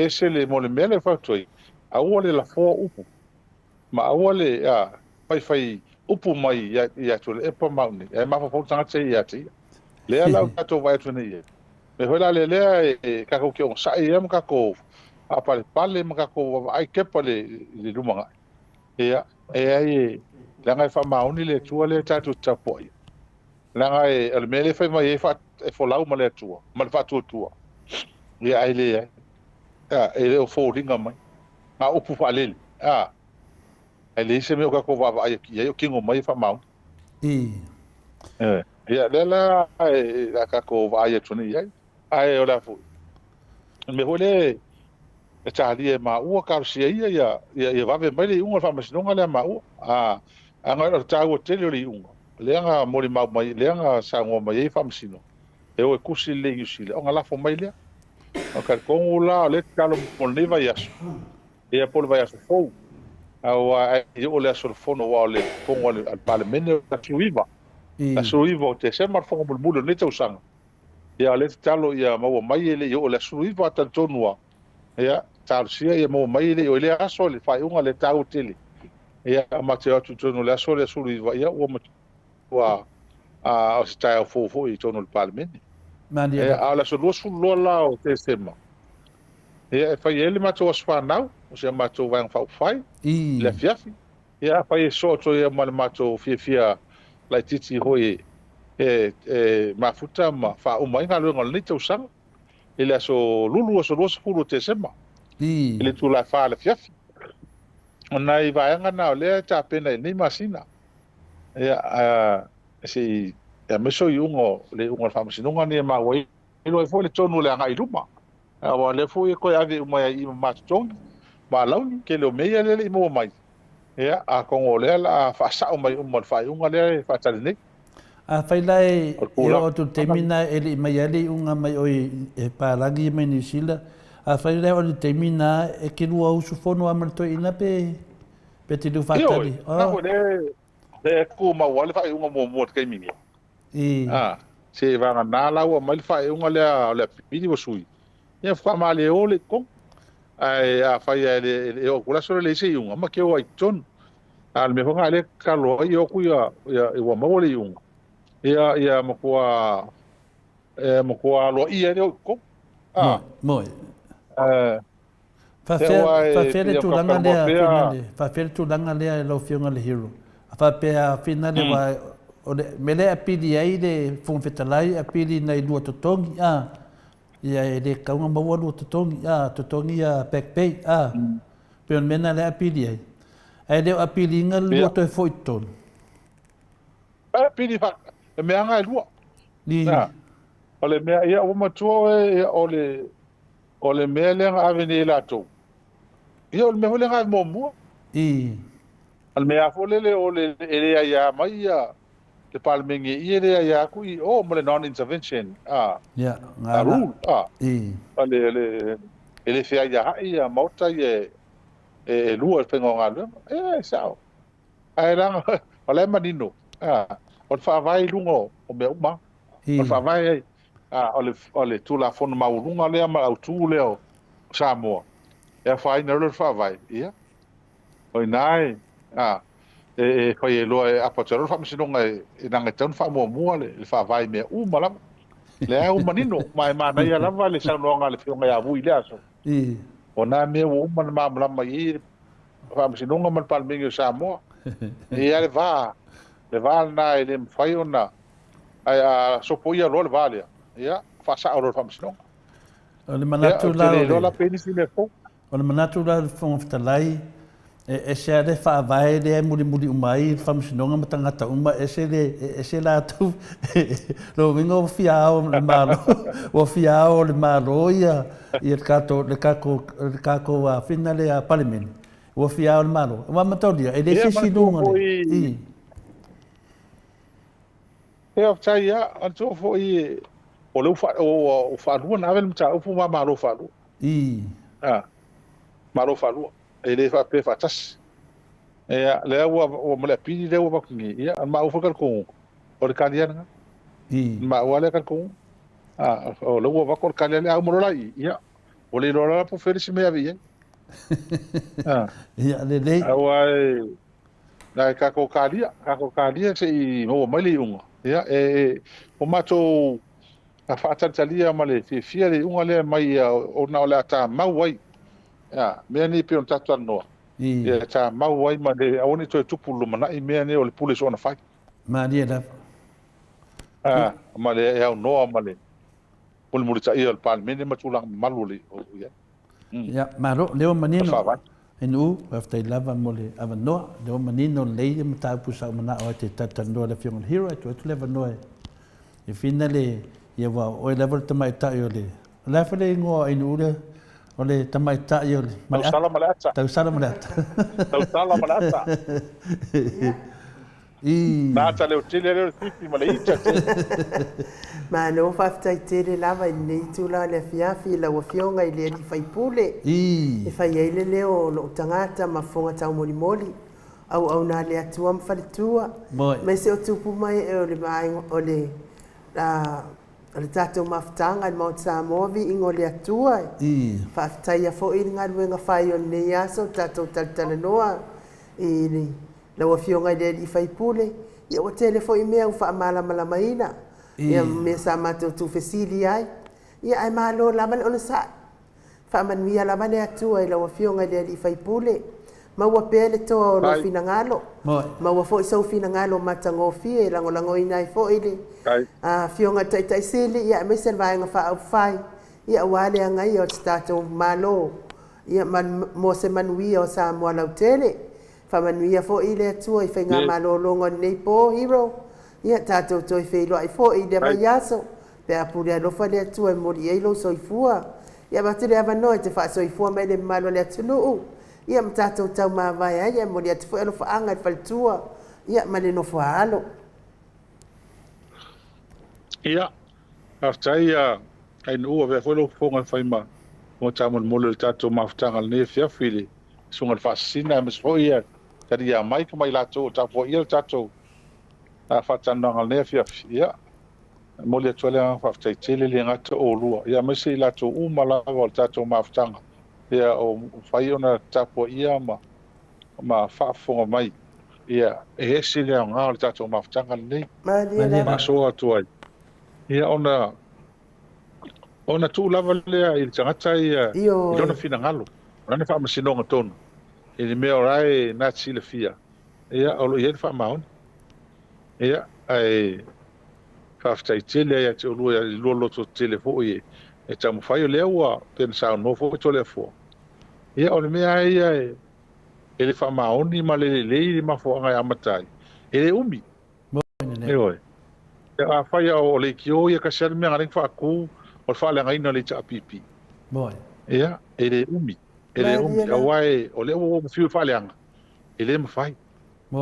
se le mo le mele fa toi a ole la fo upu ma ole fai upu mai ia tu le pa mauni e ma fa tanga te ia ti le la ka to vai tu nei me hola le ka ko ke sa ia ma ka ko apa pale ma ka ko ai ke pale le rumanga ia ai langa fa mauni le tu le tatu tapo langa el mele fa mai fa e fo lau ma le tu ma fa tu ia ai le e o fo ringa mai a upu fa le ai le se me ka ko va ai ki kingo mai fa mauni ia lela la ka ko vai tu ni ai ora fu me hole e tali e ma u ka si ia va ve mai un fa mas non ale ma u anga ta o te le un le anga mori ma mai le anga sa ngo mai fa masino e o kusi le yusi le anga la fo mai le o ka ko la le ka lo mo le vai as e por vai as fo au ai o le so fo no wa le ko ngol al parlamento ta tuiva la suiva te se mar fo mo mulo ne tau sang ia le talo ia mo mai le o le suiva ta tonua ia tal sia ia mo mai le o le aso le fai unga le tau tele ia ma te atu tonu le aso le suiva ia o mo wa o style fo i tonu le parlamento ia ala so lo la o te sema ia fai ele ma to sfa now o se ma to van fai le fiafi ia fai so to ia ma to fia lai titi hoi mafuta ma fa o mai ngalo ngol tau sang ele so lulu so lo fulu te sema ele tu la fa le fiafi ona i va nga le ta pena ni masina ia si ya meso yungo le ungo fa masinonga ni ma wai ilo fo le tonu le nga iluma wa le fo ko ave uma i ma tong ba launi ke le me le mo mai ia a kongo le la fa sa o mai umon fa unga le fa tale ni a fai lai o tu termina ele mai ele unga mai oi e parangi mai ni sila a fai lai o termina e ke lua usu fono amalto ina pe te du fatali o le ku ma wale fa unga mo ke mini se va na la o mai fa unga le pidi sui ia fa male o le ko ai a fai ele o kula so le se unga ma ke o ai ton al me honga le ka lo i o ku ia o mo le unga ia mo ko lo ia le ko mo fa fe tu langa le finale fa fe tu langa le lo fionga le hero fa pe a finale va o mele apili ai de fun fetalai apili nei dua totongi ia ele kaunga maua dua totongi totongi pekpei pe mena le apili ai le apili ngal lua to foiton apili fa me anga lua ni ole me ia o matua o le mele nga aveni la to ia ole me hole nga mo al me afole o le ele ia mai le palmengi ile ia ku o mo le non intervention nga rule ele fia ia mota lua pengo nga sao ai lang ole manino o fa vai lungo o me uma o fa vai ole tu la fon ma lunga le ma au tu le sa mo e fa ina le fa vai ia oi nai fa ye lo a pa tero fa msinonga e nanga tan fa mo le fa vai me uma la le u manino mai na ia la vale sa no nga le fionga ya vu ile aso ona me u man ma mai fa msinonga man pal me sa mo ia le va na ele fai ona ai a so poia lo vale ia fa sa o fa msinonga le manatu la penisi le fo o le manatu la fo ftalai e se le fa vai le muri umai famsinonga matangata uma e se la tu lo vingo fiao le malo o fiao le malo ia le kako a finale a parliament o fiao le malo wa matodia e le se dunga e fa ia anto fo o lo fa o fa lu na vel mta o fu ma malo fa lu malo fa lu ele fa pe fatas le o mo le pidi le o ba kungi ia ma o fa ko o le kaliana ma o le ko o lo va ko kaliana a mo la ia o le lo la po felici me avia ia le ai na kako kalia se I mo mali unga ia o mato a whaatatalia ma le fia le unga le mai o na o le ata mau ai ia mea ni pe on tatu anoa ia ta mau ai ma le aoni to tupu lumana I mea ni o le pule so na fai ma dia da ma le au noa ma le pule mulita ia le pal mene matulang malu le ia ya ma ro leo manino inu after lava mole ava no leo manino le mata pusa mana o te tatando le fiong hero to leva no e finale ia wa o level tamai ta yo le la fale ngo inu le o le tamai ta yo le tau sala malata na ta le tele le tipi ma le ita ma no faftai tele lava nei tula le fiafi la wafionga I le fai pule e fai ele leo no tangata mafonga tau moli moli au na le atua mfalitua ma se o tupu mai o le mai o le le tatou maftanga mo sa movi ingo le atua faftai ya fo inga luenga fai o nei aso tatou taltalanoa ni la wafionga le fai pule ia o telefo email fa mala mala maina ia me sa mato tu fesili ai ia ai malo la ban ona sa fa man mia la ban atu ai la wafionga le fai pule ma wa pele to no finangalo ma wa fo so finangalo matango fie lango lango ina fo ile a fionga tai tai sili ia me se vai nga fa fai ia wale nga ia stato malo ia man mo se man wi o sa mo la tele Whamanuia fo I le atua I whainga malolonga nei po hero. Ia tātou toi whailo ai fo I le mai aso. Pea pule alofa le atua I mori eilo soifua. Ia matele awa noi te wha soifua mai le malo le atunuu. Ia tātou tau mawai ai ia mori atu fo alofa anga I whalitua. Ia male no fo alo. Ia. Aftai ai nua vea fo ilo fonga whaima. Mo tamon mole le tātou mawhtanga le whiawhili. Sunga le whaasina mas fo ia. Tadi ya mai ka mai lato ta fo ia tato a fatana ngal ne fia ia mo le tole a fa tai tele le ngata o lua ia me se lato u mala o tato maftanga ia o fai ona tapo ia ma fa fo mai ia e se le ngal tato maftanga nei ma so atu ai ia ona tu lava le il tangata ia ona fina ngalo ona fa masino ngatonu ele me orai na chile fia ia o lo ia fa maun ia ai fa ftai tele ia te lo lo to tele fo ia e tamu fai o lewa pensa no fo to le fo ia o me ai ele fa maun ni malele ma fo ngai amatai ele umi oi ia fai o le kio ia ka ser me ngare fa ku o fa le ngai no le cha pipi boy ia ele umi ele awai o le o fiu faleanga ele me fai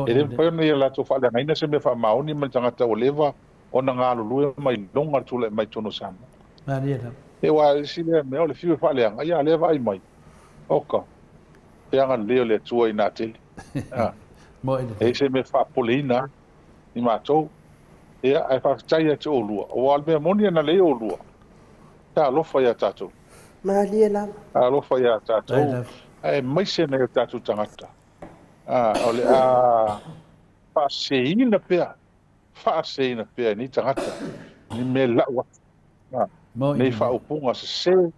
ele foi no ia la to faleanga ina se me fa mauni mal tanga ta o leva ona ngalo lu mai longa tule mai tono sama maria e wa si le me o le fiu faleanga ia leva ai mai oka e anga le le tua ina tele e se me fa polina ni mato e ai fa tai e to lua o al me moni na le o lua ta lo fa ya tato Maria la. Alo fa ya tatou. Ai mai se na tatou tangata. Ole fa seina pea ni tangata. Ni me la wa. Nei fa upunga se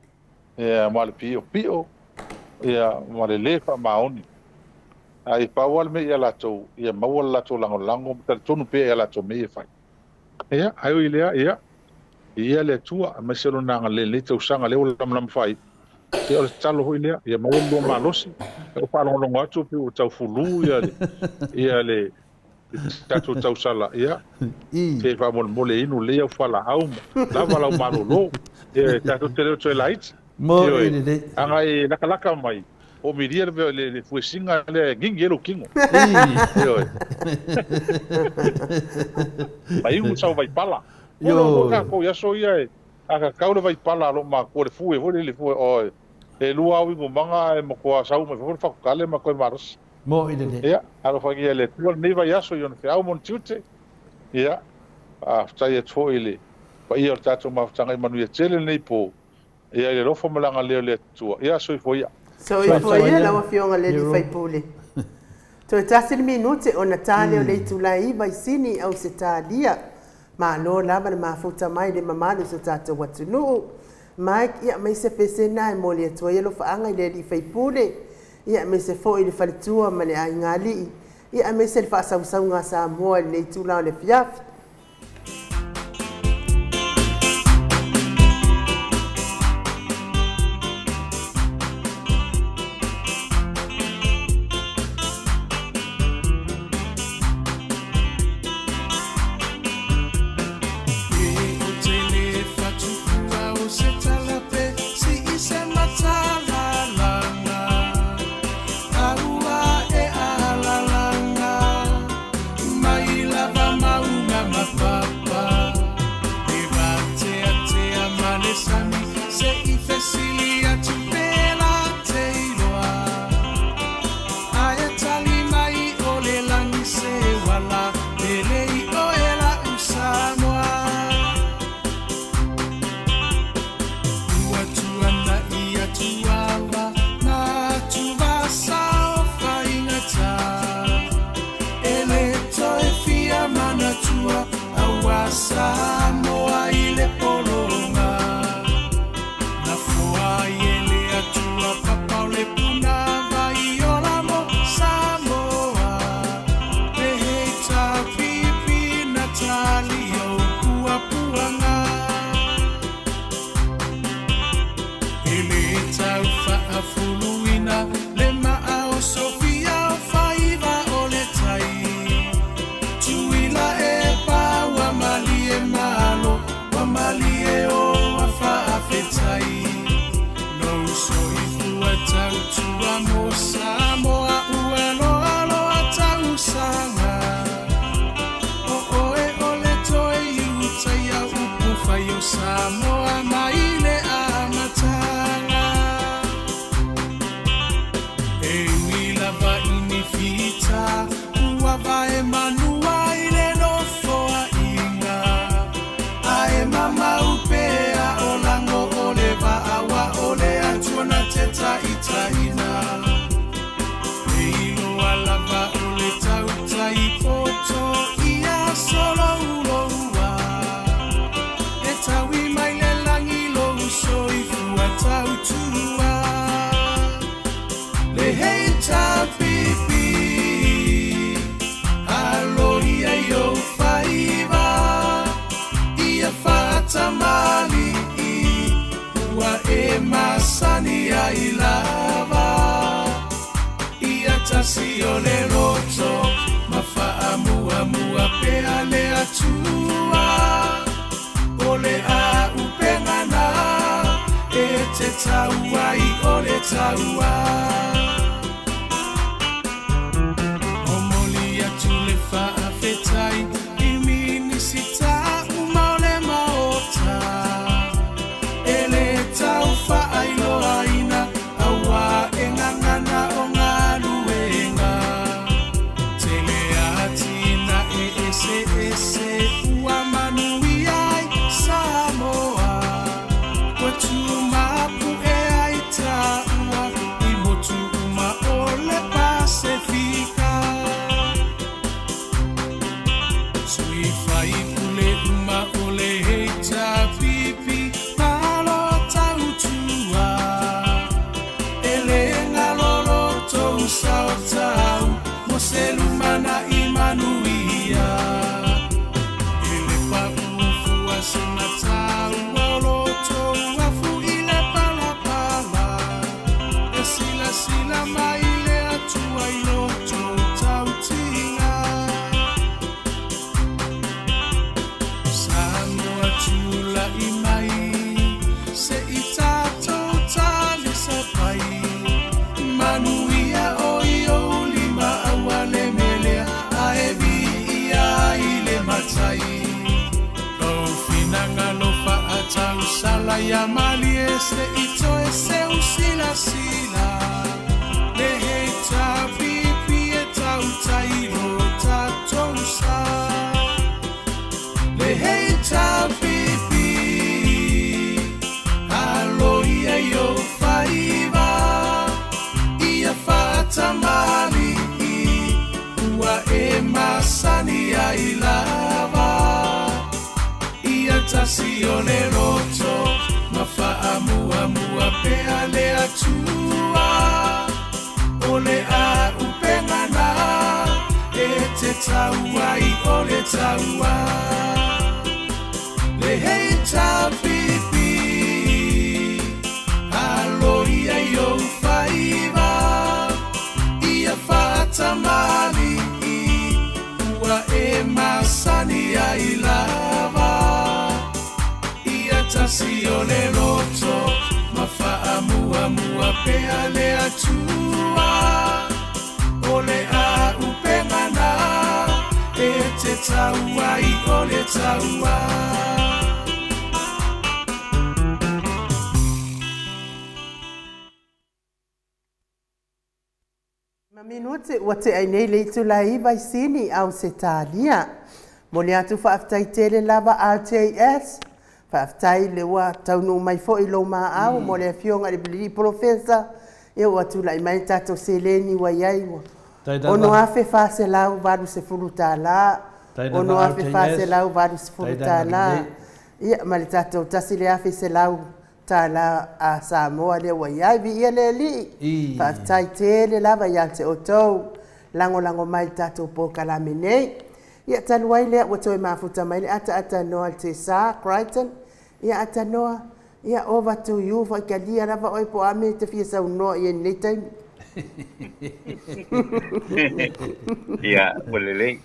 mal pio ia le fa maoni. Ai pa wal me ia latou, ia mawal latou lango tar tonu pe ia latou me fa. Ia ai ia ia le tua ma se lo nanga le tau sanga le o lam fai te o talo ho ile ia mo lo malosi o fa lo ngo atu pe o tau fulu ia le tau sala ia te fa mo le inu le o fa la au la va la malo e tatu te light mo ile anga e laka mai o miria le fuesinga le gingelo kingo ai u sa vai pala yo ko ya so ia aka kaule vai pala lo ma ko le fu o e lua wi go manga e mo ko sa mo fo fa kale ma ko maros mo ile ia alo fa ia le tu ni vai aso yo fe au mon tute ia a ftai to ile pa ia tato ma ftanga manu ia tele nei po ia le rofo malanga le tu ia so fo ia la wa fionga le fai pule Toe tasi minute o na tale o le tulai vai sini au se talia. Ma lo lava le mafuta mai le mamalu so tata watunu. Mai ia mai se pese na mo le toia lo faanga le di faipule. Ia mai se fo ile falitua ma le ai ngali. Ia mai se fa sa nga sa mo le tula le fiaf. le roto ma whaamua pea le atua o le a upengana e te taua I o le taua le hei tapipi aloia I o whaiva ia whaatamari ua e masani ai lava ia tasi o le roto ma whaamua pea le atua o le a upengana e te taua I o le taua Minute ua te ai nei le itu la iwa I sini au se tālia. Mo le atu whaaftai tele lava RTS. Whaaftai le ua taunu mai fo I lo maa au. Mo le fionga le biliri profesa. E ua tu lai mai tato se leni wa iai wa. Ono afe whaase lau vadu se furu tā la. Ono afe whaase lau vadu se furu tā la. Ia ma le tato tasi le afe se lau. Tala a Samoa le wa ia vi ia le li fa tai tele lava ia te otou lango mai tato po kala menei ia tanwai le wa toi mafuta mai le ata no te sa Crichton ia ata no ia over to you fa kalia lava oi po ame te fia sa no ia nei time ia polele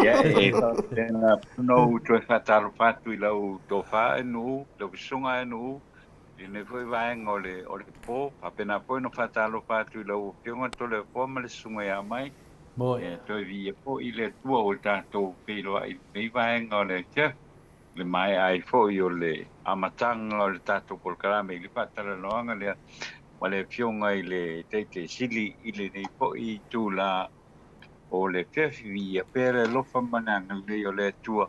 ia e tena no to fatal fatu I lau to fa no to sunga no ne foi vai ngole o le po apena po no fatalo fatu lo piongo to le po ma le sunga ya mai mo e to vi po I le tua o tanto pelo ai nei vai ngole che le mai ai fo io le amatang o le tato por karame le fatalo no ngale wale pionga I le te sili I le nei po I tu la o le che vi per lo fa manana le o le tua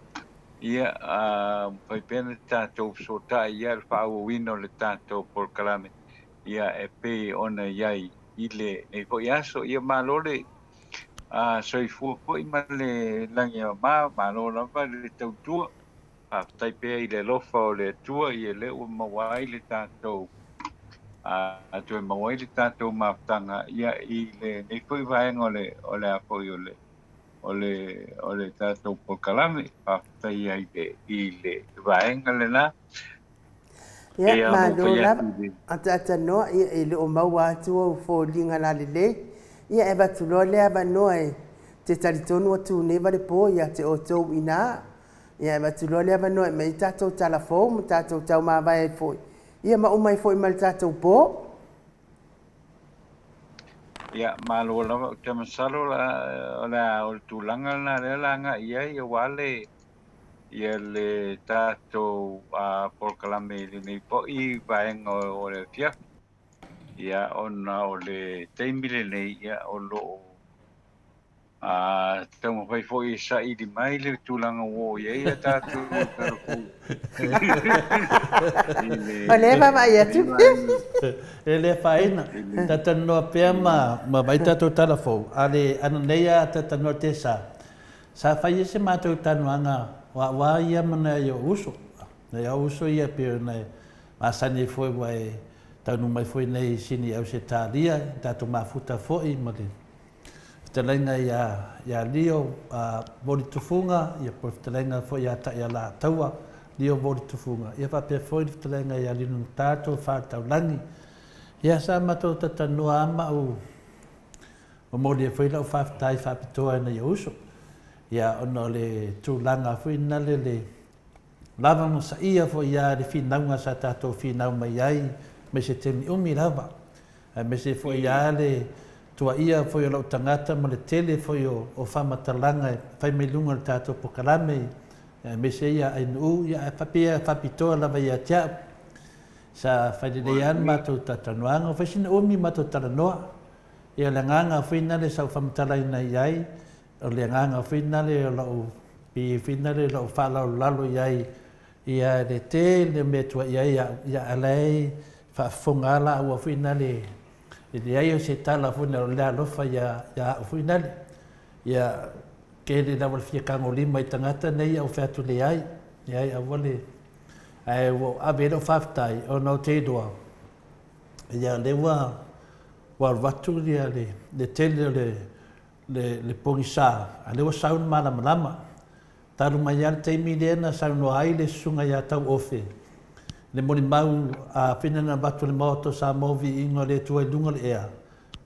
ia pai pena tatou sota ia le whaauawina o le tatou por kalame ia e pe ona iai I le nei po iaso ia malole soifua po I ma le langi a malole lava le tautua tai pea I le lofa o le tua ia le ua mawai le tatou atu e mawai le tatou mawtanga ia I le nei po I vaenga o le apo I o le tatou po kalame tai ai I le vaenga le na ia malola ata no I le o maua atu o fo linga la le ia e batulo le aba no e te talitonu atu ne vale po ia te o tou ina ia e batulo le aba no e me tatou talafo mo tatou tau ma vai foi ia ma umai foi mal tatou po ia malola te masalo la o tulanga na le langa ia wale ia le tatou por kalame le nei po I vaenga o le fia ia ona o le teimile nei ia o lo tamo fai foi sa I di mai le tulanga wo ia tatou ole mama ia tu ele faina tatano pea ma vai tatou talafo ale ana leia tatano te sa fai ese matou tanuanga wa ia mana ia uso ia pe nei masani foi vai tanu mai foi nei sini au se talia tatou mafuta foi ma le telenga ia lio boli tufunga ia por telenga foi ia ta ia la taua lio boli tufunga ia pa pe foi telenga ia linu tatou fa taulangi ia sa matou tatanu ama o moli foi la fa tai fa pitoa na ia uso ia ono le tulanga foi na le lava mo sa ia foi ia le finaunga sa tatou finau mai ai me se temi umi lava me se foi ia le tua ia foi o tangata ma le tele foi o whamatalanga fai me lunga le tatou po kalame me se ia ai nu ia papia papitoa lava ia tia sa fai le ian matou tatanuanga fai sina umi matou talanoa ia le nganga foi na le sau whamatalai na iai o le nganga foi na le lau pi fina le lau whalau lalo iai ia le te le me tua iai ia alai whafonga la ua foi na le Ele ai o se tala funa o lea lofa ia fuina le. Ia ke le na walfia kango lima I tangata nei au featu le ai. Ia ai awale ai wo ave no faftai o no te doa ia le wa watu dia le tele le pongisa ale wa saun malama taru mai al te milena saun no ai le sunga ia tau ofe le moni mau a fina na batu le moto sa movi ingo le tua lunga le ea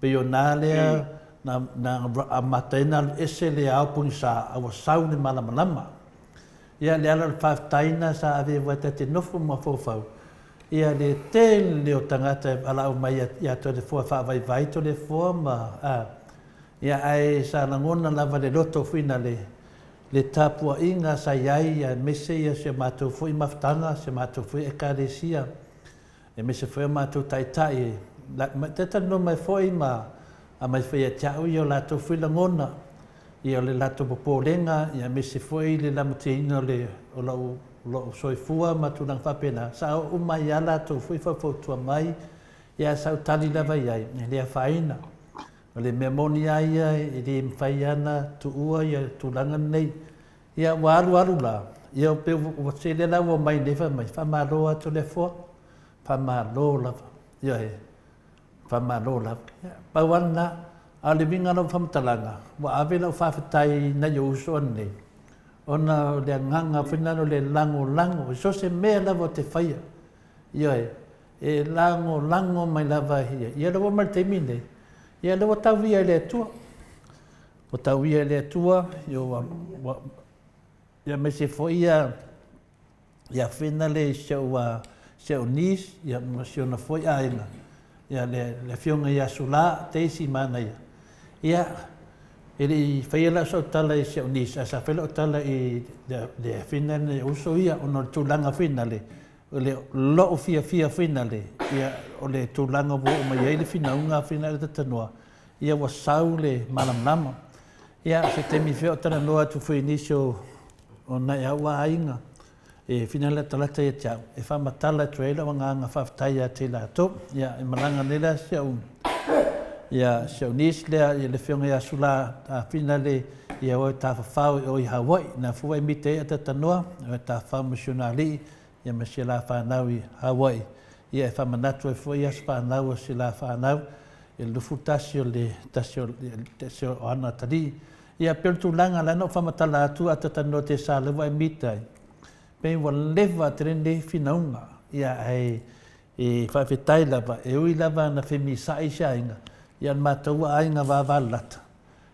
pe yo na le na a matena ese le au pongisa a wa saun malama ia le ala whaftaina sa ave wata te nofu ma fofau. Ia le le o tangata ala o mai ia to le fua whaavai to le fua ma ia ai sa langona lava le roto fina le tapua inga sa iai ia mese ia se mātou fui maftanga, se mātou fui ekaresia, e mese fui mātou taitai. Te tano mai foi ma a mai fai a tiau i o lato fui langona, i o le lato popolenga, ia mese foi le lamutiina o lau soifua ma tunang whapena. Sa o mai a lato fui whawhautua mai, ia sa utali lava iai, lea whaina. O le mea moni aia, i le mwhai ana, tu ua, ia tu langan nei, ia waru la. Ia o pe o se le lau o mai lewa mai, whamaloa to le fua, whamalo lava, ia he, whamalo lava. Pauana, a le winga no whamtalanga, wa ave lau whawhetai na yo uso ane. Ona le nganga whinano le lango, so se mea lava te whaia. Ia he, e lango mai lava hia. Ia lawa mai te mine, ia lawa tauia le atua. O tauia le atua, ia me se foia, ia whina le seu nis, ia masiona foi aina. Ia le fionga ia sula, teisi mana ia. Ia, ele whaia la so tala i seu nis, a sa whela o tala i le whina ne uso ia, ono tūlanga whina le. O le loo fia whina le, ia o le tūlanga wo o mai eile whina unga whina le tatanua. Ia wa sau le malamnama. Ia, se temi whio tana noa tu whi nisio o nai awa ainga. E whina le talata ia tiau. E whamatala tuela wa nganga whaftai a te la to. Ia, e malanga nela siau. Ia, siau nis lea, ia le whionga ia sula a whina le ia oi ta whawhau o i Hawaii. Na fuwa mite e tatanoa, o ta whau misionari, ia ma se la whanau i Hawaii. Ia e whamanatu e fuwa ia whanau o se la whanau. E lufu tasio o ana tari. Ia peltu langa lana o whamatala atu a tatanoa te sa lewa e mitai. Pei wa lewa trene whinaunga. Ia e whawhetai lava, e ui lava na whemi sai sia inga. Ia mātou a inga wāwalata.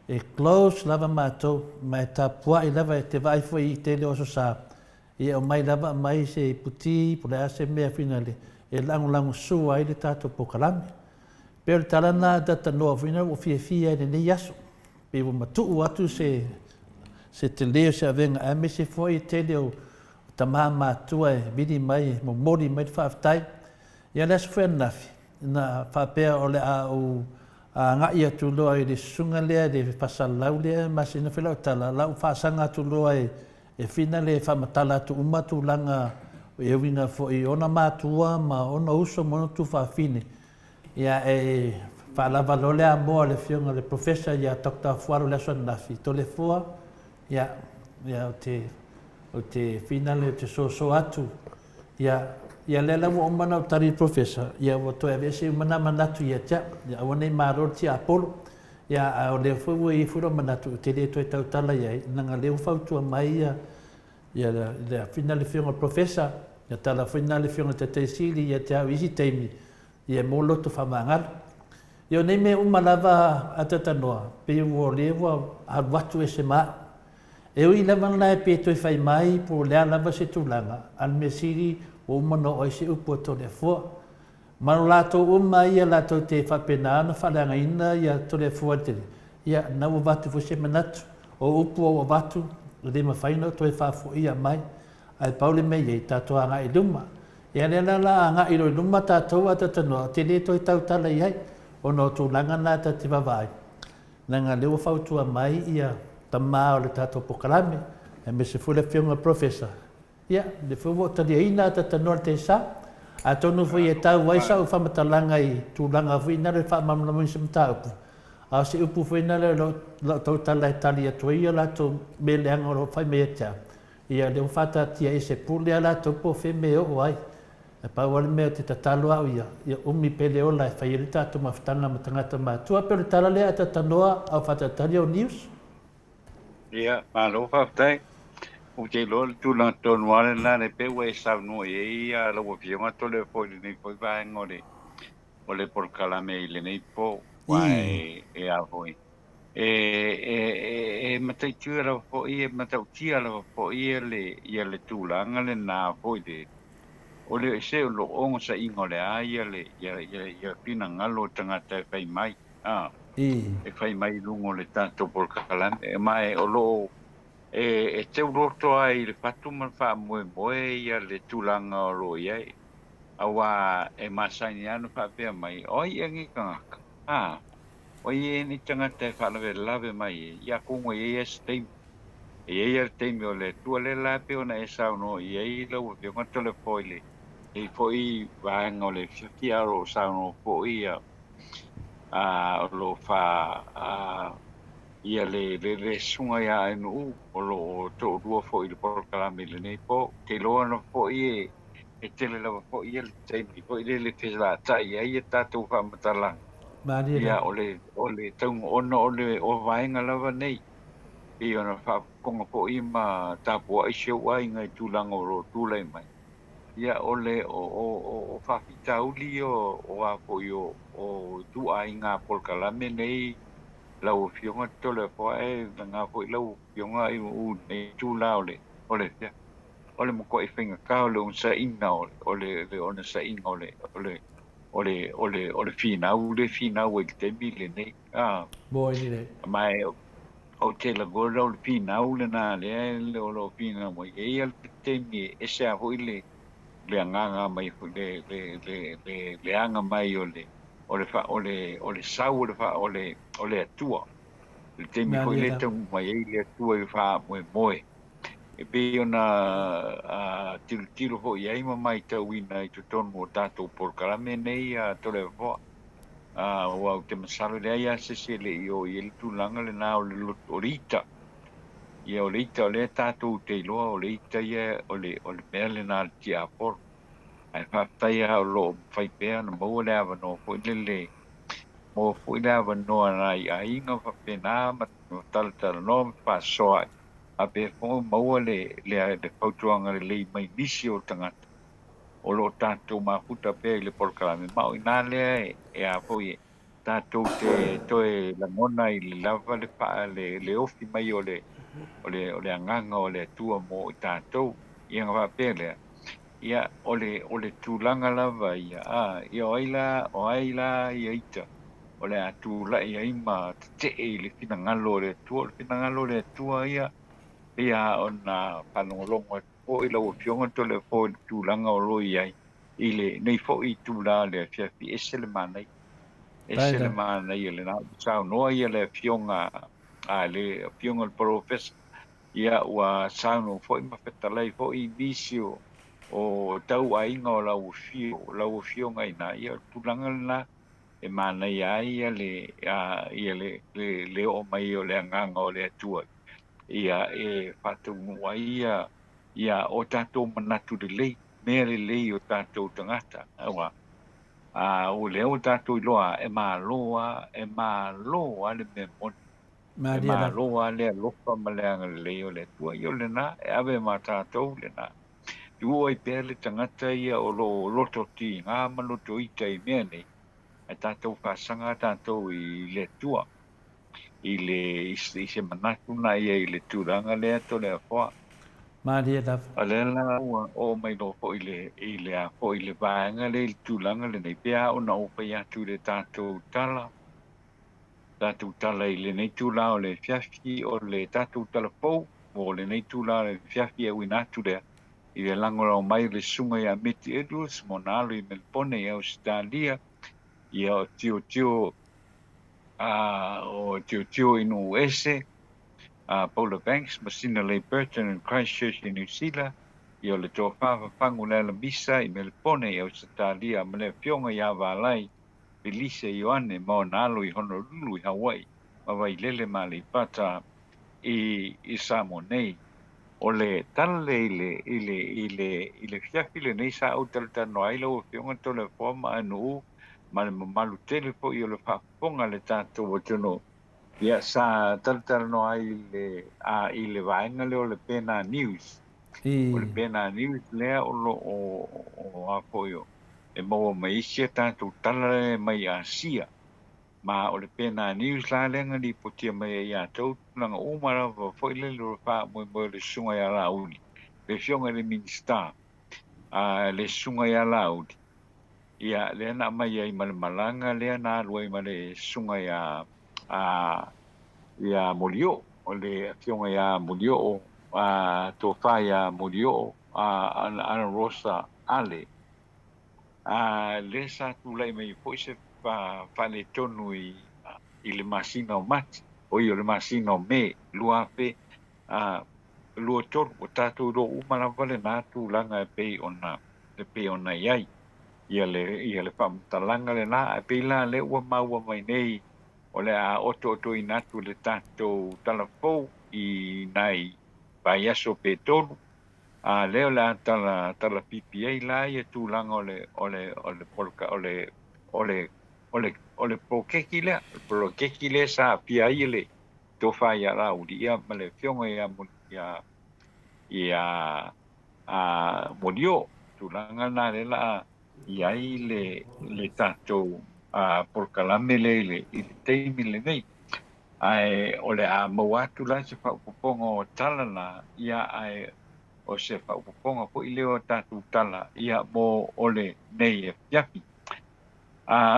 E close lava mātou, mai tā pua i lava e te waifo i te leo so sā. Ia o mai lava mai se puti, pule a se mea whinale. E langu sua i le tātou pokalami. Pero talana data noa whina o fia e nei aso. Pe o matuu atu se te leo se avenga a me se foi te leo ta maha mātua e vidi mai, mo mori mai whaaftai. Ia leso whea nafi. Na whapea o le a ngai atu loa i le sunga lea, le pasalau lea, masi na whilau tala. Lau whaasanga atu loa e whina le whamatala atu umatu langa e winga fo i ona mātua ma ona uso mono tu whaafine. Ia e whaalava lole a moa le whionga le professor ia Dr. Fuaro le aswan nafi. To le fua, ia o te finale, o te so atu. Ia lela mo omana o tari professor. Ia o to e vese umana manatu ia tia. Ia o nei maror tia Apollo. Ia o le fuwa i furo manatu. Te le toi tautala iai. Nanga leo fautua mai ia le finale whionga professor. Ia tala finale whionga te teisili ia te au isi teimi. Ia molo to whamangara. Ia nei me umalava a tatanoa. Pe o lewa a watu e se maa. E ui lava na e pe toi whai mai po lea lava se tūlanga. An me siri o umano o se upo to le fua. Mano lato uma ia lato te whapena ana whalanga ina ia to le fua tere. Ia nau watu fu se manatu. O upo o watu. Le ma whaina to e whafu ia mai. Ai paule me iei tato anga i luma. Ia lea la anga i roi luma tātou a tatanoa. Te le toi tautala iai. O no tūlanga nā te wawai. Nanga leo whautua mai ia tamā o le tātou pokalame. E me se fule whiunga professor. Ia, le whiunga tari ina tatanoa te sa. A tonu fui e tau waisa u whamatalanga i tūlanga fui nare whamamlamu se mta upu. A se upu fui nare lo tautala e tali atua ia lato me leanga o whai mea tia. ia le fata tia e se pule ala topo fe me o ai e pa wale me te tatalo au ia umi pele ola e whai rita to maftanga ma tangata mātua pero tala lea ta tanoa au fata tali o news ia malo whaftai o te lo tu la ton wale la le pe we sa no ia lo wo fionga to le po ni po va ngore o le por kalame le nei po wai e a hoi matai tura po matai tia la po le tulanga le na po de o le se lo ongo sa ingo le ai le pina ngalo tangata fai mai e fai mai lungo le tanto por kalame e mai o lo te roto ai le patu man fa mo le tulanga o lo ia awa e masani anu fa pe mai o ia ngi ka Oye ni tangata whanau lawe mai ia kungo ia steam ia teimi o le tua le lape ona e sao no ia i lau e ngata le foile e foi vanga o le whiaki aro sao no po ia lo fa ia le sunga ia e no o lo to dua foi le por kalame le nei po te loa no po e tele lava po ia le teimi po le fesa ta ia tatu fa matalang ia ole tau ono ole o vainga lava nei i ona fa konga po i ma tapu ai se wai ngai tulanga ro tulai mai ia ole o fa fitauli o a po yo o tu ai nga por kalame nei lau fionga tole po e nga po lau fionga i u nei tula ole ya ole mo ko i finga ka ole un sa inga ole ona sa inga ole fina o te mile nei boy ni le mai o te la gordo le fina o le na le o fina mo e al te mi e se a hoile le anga mai le anga mai ole sau le fa ole atua le te mi hoile te mai le atua i fa mo e pe ona tiro ho ia ima mai te wina i tuton mo tato por kalame nei tole vo o te masalo le ia se le io il tulanga le na o le orita ia o le tato te lo o le ita ia o le mele na ti a por ai fa tai a lo fai pe na mo le ava no po le mo fu le ava no ai ai nga fa pe na ma tal no fa so a pe fo mau le pautuanga le mai nisi o tangata o lo tātou mafuta pe le por kalame mau ina le e a foi tātou te toe la ngona i le lava le pa le ofi mai o le anganga o le tua mo i tātou ia ngā pe le ia o le tūlanga lava ia o aila ia ita o le atula ia ima te le fina ngalo le tua ia ia ona panongolongo o ila o fionga tole fo tulanga o loi ai ile nei fo i tula le fiafi esele manai ile na sao no ia le fionga le fionga professor ia wa sao no fo i mafetalai fo i visio o tau ainga o lau fionga ina ia tulanga na e manai ai le o mai o le nganga o le atua ia fatu ia o tatou manatu de lei mea lei o tatou tangata awa o leo tatou loa e maloa le memon maloa le lofa maleanga lei o le tua i o le na e ave ma tatou le na tuo i pele tangata ia o lo loto ti ngā maloto ita i mea nei e tatou whasanga tatou i le tua i se manatu na ia i le tūranga lea to le afoa. Maria da. Alela o mai no fo i le vaenga le tūranga le nei pea o na opa ia tu le tātou tala. Tātou tala i le nei tūla o le fiafi o le tātou tala pou o le nei tūla o le fiafi e winatu lea. I le langora o mai le sunga ia Meti Edwards mo nalo i Melpone i Australia i o tio o tio inu ese Paula Banks Masina Lay Burton in Christchurch in New Zealand i o le tō whawhapangu la misa i Melpone i Australia ma le fionga i awalai Belise Ioane mo nalo i Honolulu i Hawaii ma wai lele ma le pata i Samoa nei o le tale i le fiafi le nei sa au tala ai lau fionga tole forma anu ma le mamalu tele po i o le whaponga le tātou o tono ia sa tala no ai i le vaenga le o le pena news o le pena news lea o lo o apoio e maua maisia tātou tala mai a sia ma o le pena news la lenga li potia mai ia tau langa umara wa foi le lo fa mo le sunga ya la uni le fionga le minista a le sunga ya la uni ia le na mai ai malanga le na luai ma le sunga ya a ia molio o le fionga ya molio a to fa ya molio a ana rosa ale a le sa tu lai mai foi se fa le tonu i le masina o mati o i o le masina o me lua pe lua tonu o tātou ro umana vale nā tūlanga e pei ona iai ia le whamtalanga le nā e pei la le ua maua mai nei o le a oto i natu le tātou talafou i nai vai aso pe tonu leo la tala PPA la ia tūlanga o le pokeki le sa pia i le tofa ia la uri ia ma le fionga ia molio tūlanga na le la ia i le tātou porkalame le i le teimi le nei ai o le a mawatu la se whaupoponga o tala na ia ai o se whaupoponga po i leo tātou tala ia mo ole nei e fiafi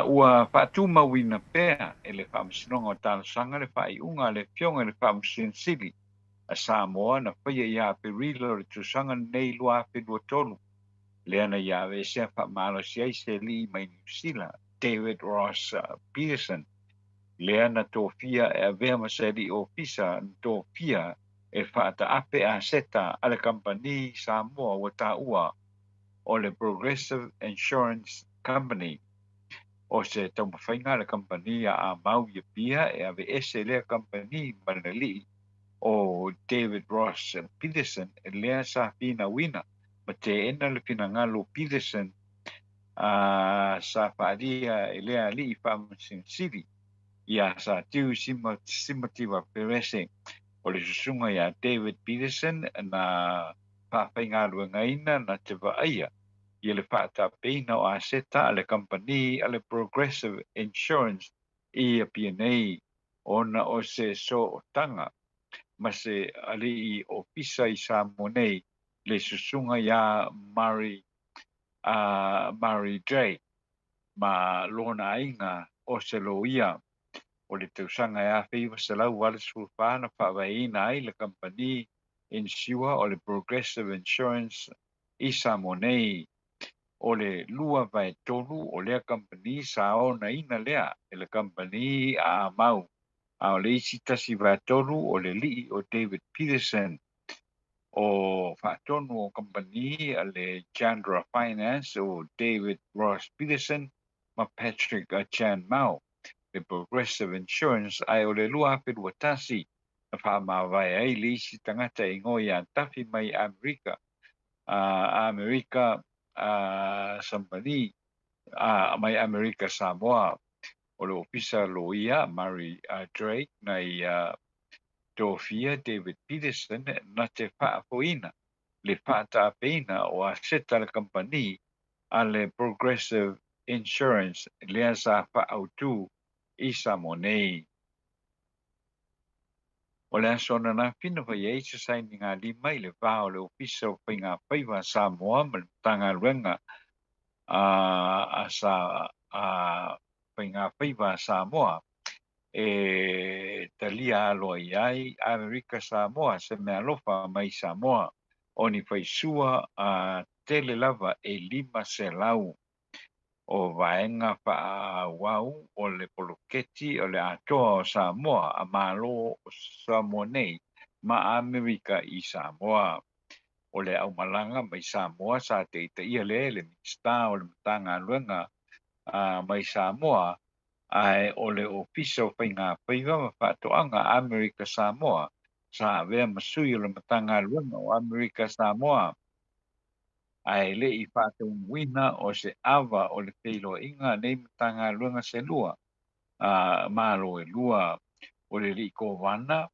ua whaatu mawina pēr e le whaamsinonga o tāna sanga le whaiunga le fionga le whaamsinsili a Samoa na whaia ia perilo le tusanga nei lua whenua tonu le ana ia ve se whaamalo si ai se li mai New Zealand David Ross Peterson le ana tōwhia e a vea maseri o pisa tōwhia e whaata ape a seta ale company Samoa wa tā ua o le Progressive Insurance Company o se tau mawhainga le company a mau ia pia e ave ese lea company manali o David Ross Peterson e lea sa fina wina ma te ena le fina ngalo Peterson sa whaaria e lea li i whaamasin siri ia sa tiu simativa perese o le susunga ia David Peterson na whaawhainga luengaina na te waaia ia le whaata peina o aseta ale company ale Progressive Insurance i a PNA ona o se so o tanga ma se ali i ofisa i sa monei le susunga ia Mary J ma lona inga o se loia o le tausanga ia whiwa se lau wale sulfana whawaina ai le company insure o le Progressive Insurance i sa monei o le lua vai tonu o lea company sa ona ina lea e le company a mau o le isi tasi vai tonu o le lii o David Peterson o whaatonu o company a le Chandra Finance o David Ross Peterson ma Patrick Chan Mau le Progressive Insurance ai o le lua apirua tasi na whaamawai ai le isi tangata i ngoi a tafi mai Amerika Sambani mai Amerika Samoa o le ofisa loia Mary Drake nei Tofia David Peterson na te whaafoina le whaata peina o a seta le company a le Progressive Insurance lea sa whaautu i Samonei. O le asona na fina whai ei sa saini ngā lima i le whao le ofisa o whainga whaiwa Samoa ma le tanga ruenga a sa whainga whaiwa Samoa e talia aloa iai Amerika Samoa se mea lofa mai Samoa o ni whaisua tele lava e 5 se lau o vaenga wau o le poloketi o le atoa o Samoa a malo o Samoa nei ma Amerika i Samoa o le au malanga mai Samoa sa te ita ia le minsta o le matanga luenga mai Samoa ai o le ofisa o whainga whaiva ma whatoanga Amerika Samoa sa vea masui o le matanga luenga o Amerika Samoa. Ai le I whātou wina o se awa o le teilo inga nei matanga luenga se lua. Mālo e lua o le li ko wana,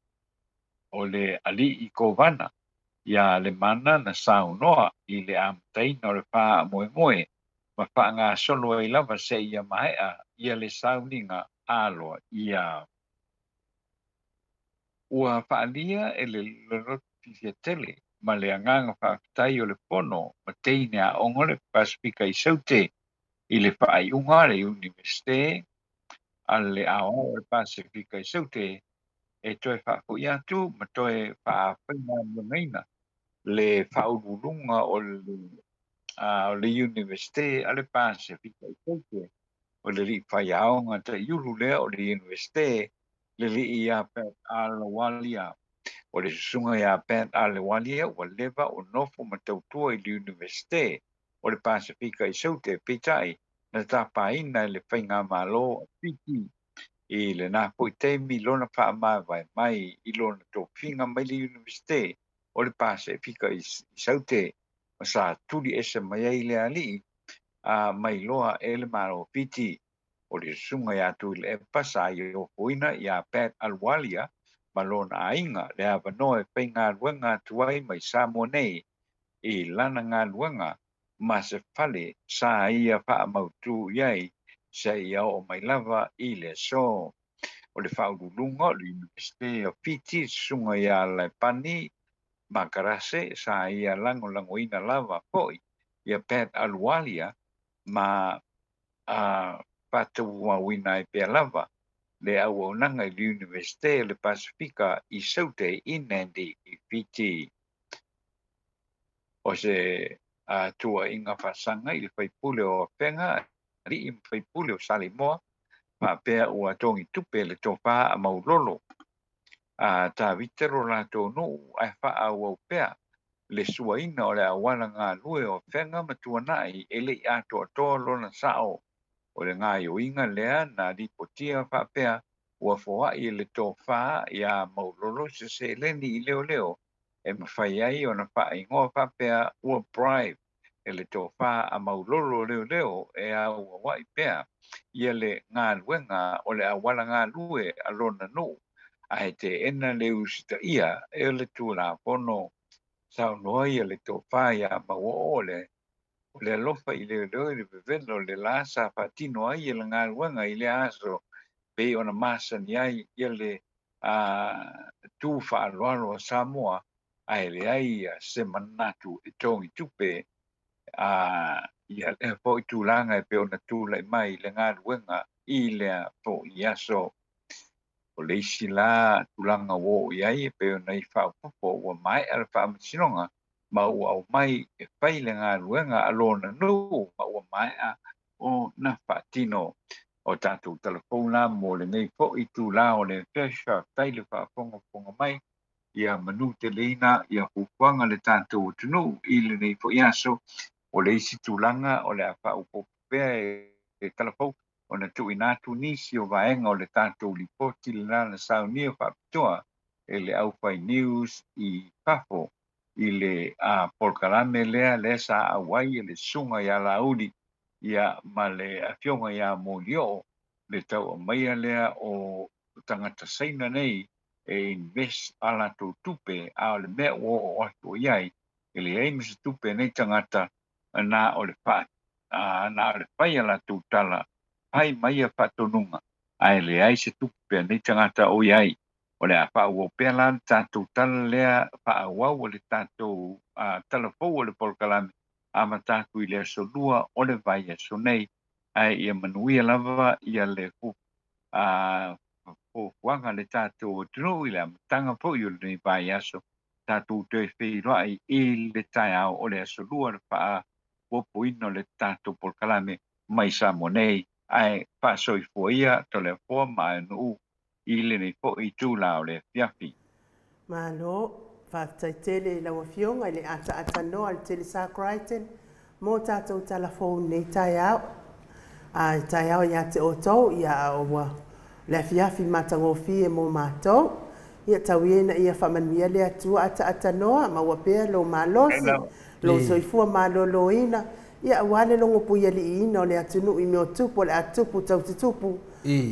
o le ali I ko wana. Ia le mana na sau noa I le amtaina o le pā moe moe. Ma wha ngā solo e lava se ia maea, ia le sauninga aloa ia. Ua whaalia e le roti fia tele, ma le anganga whaakitai o le pono, ma teine a ongore Pasifika I saute, I le whaai unga le universite, a le ao le Pasifika I saute, e toe whaafui atu, ma toe whaafina mwengaina, le whaururunga o le universite, a le Pasifika I saute, o le li whaiaonga ta iuru lea o le universite, le li ia pet ala walia. O le sunga ia pet ala walia o leva o nofo matautua I le universite o le Pasifika I saute pitai na tapaina le whainga malo piti I le na poitemi lona wha mai I lona tōwhinga mai le universite o le Pasifika I saute ma sa tuli ese mai ai le ali mai loa ele malo piti o le sunga ia tu le pasa I o poina ia pet alwalia malona ainga le avanoa e whainga luenga tuai mai Samoa nei I lana ngā luenga ma se whale sa ia wha mautu iai sa ia o mai lava I le so o le whaurulunga o le Universite o Piti sunga ia le pani makarase sa ia langoina lava poi ia pet alwalia ma patu wawina I pia lava le auaunanga I le Universite le Pasifika I saute I Nandi I Piti. O se tua inga whasanga I le whaipule o whenga, ri I whaipule o Salimoa, ma pea ua tongi tupe le topa a maulolo. Ta vitero la tonu ai wha au pea, le suaina o le awana ngā lue o whenga matuanai e le ato atoa lona sao. O le ngā yoinga lea na ripotia whapea ua foa I le tofa ia maulolo se leni I leo e mawhai ai o na wha ingoa whapea ua bribe e le tofa a maulolo leo e a ua wai pea ia le ngā luenga o le awala ngā lue a lona no a he te ena le usita ia e le tūna pono sao noa ia le tofa ia maua o le alofa I le le vevelo le lasa patino ai le ngā luenga I le aso pe ona masani ai ia le tu whaaloalo Samoa ai le ai se manatu I tongi tupe ia le po I tūlanga e pe ona tūlai mai le ngā luenga I le po I aso o le isi la tūlanga wo iai e pe ona I whaopopo ua mai ala whaamasinonga ma ua au mai e whai le ngā luenga alona no ma ua mai o na whaatino o tātou telefona mo le nei po I tūla o le fesha tai le whaafonga mai ia manu te leina ia hukuanga le tātou tunu I le nei po iaso o le isi tūlanga o le a whaupopea e telefona o na tu inatu nisi o vaenga o le tātou lipoti le nana saunia whaapitoa e le Aupai News I Pafo I le polkalame lea le sa awai e le sunga ia lauli ia ma le afionga ia molio le tau maia lea o tangata seina nei e invest ala tō tupe a le mea o atu iai e le aimis tupe nei tangata na o le wha na o le whai ala tō tala hai maia whatonunga ai le ai se tupe nei tangata o iai o le a wha pela tātou tala lea wha o le tātou talafou o le polkalame ama tātou I le solua o le vai so nei ai ia manuia lava ia le fuanga le tātou tunu I le amatanga po I le vai aso tātou te whiroai I le tai au o le solua le wha popoino le tātou polkalame mai Samoa nei ai wha soifoia to le fua mai nuu I le nei po I tūla o le fiafi. Malo, whaftaitele la wafionga le ata noa le tele sa Crichton mo tātou telefone nei tai au. Tai au ia te otou ia o le fiafi matangofi e mo mātou. ia tauina ia whamanuia le atua ata noa ma ua pea lo malosi lo soifua maloloina ia wale longo puia li ina o le atunu i meo tupu le atupu tau tutupu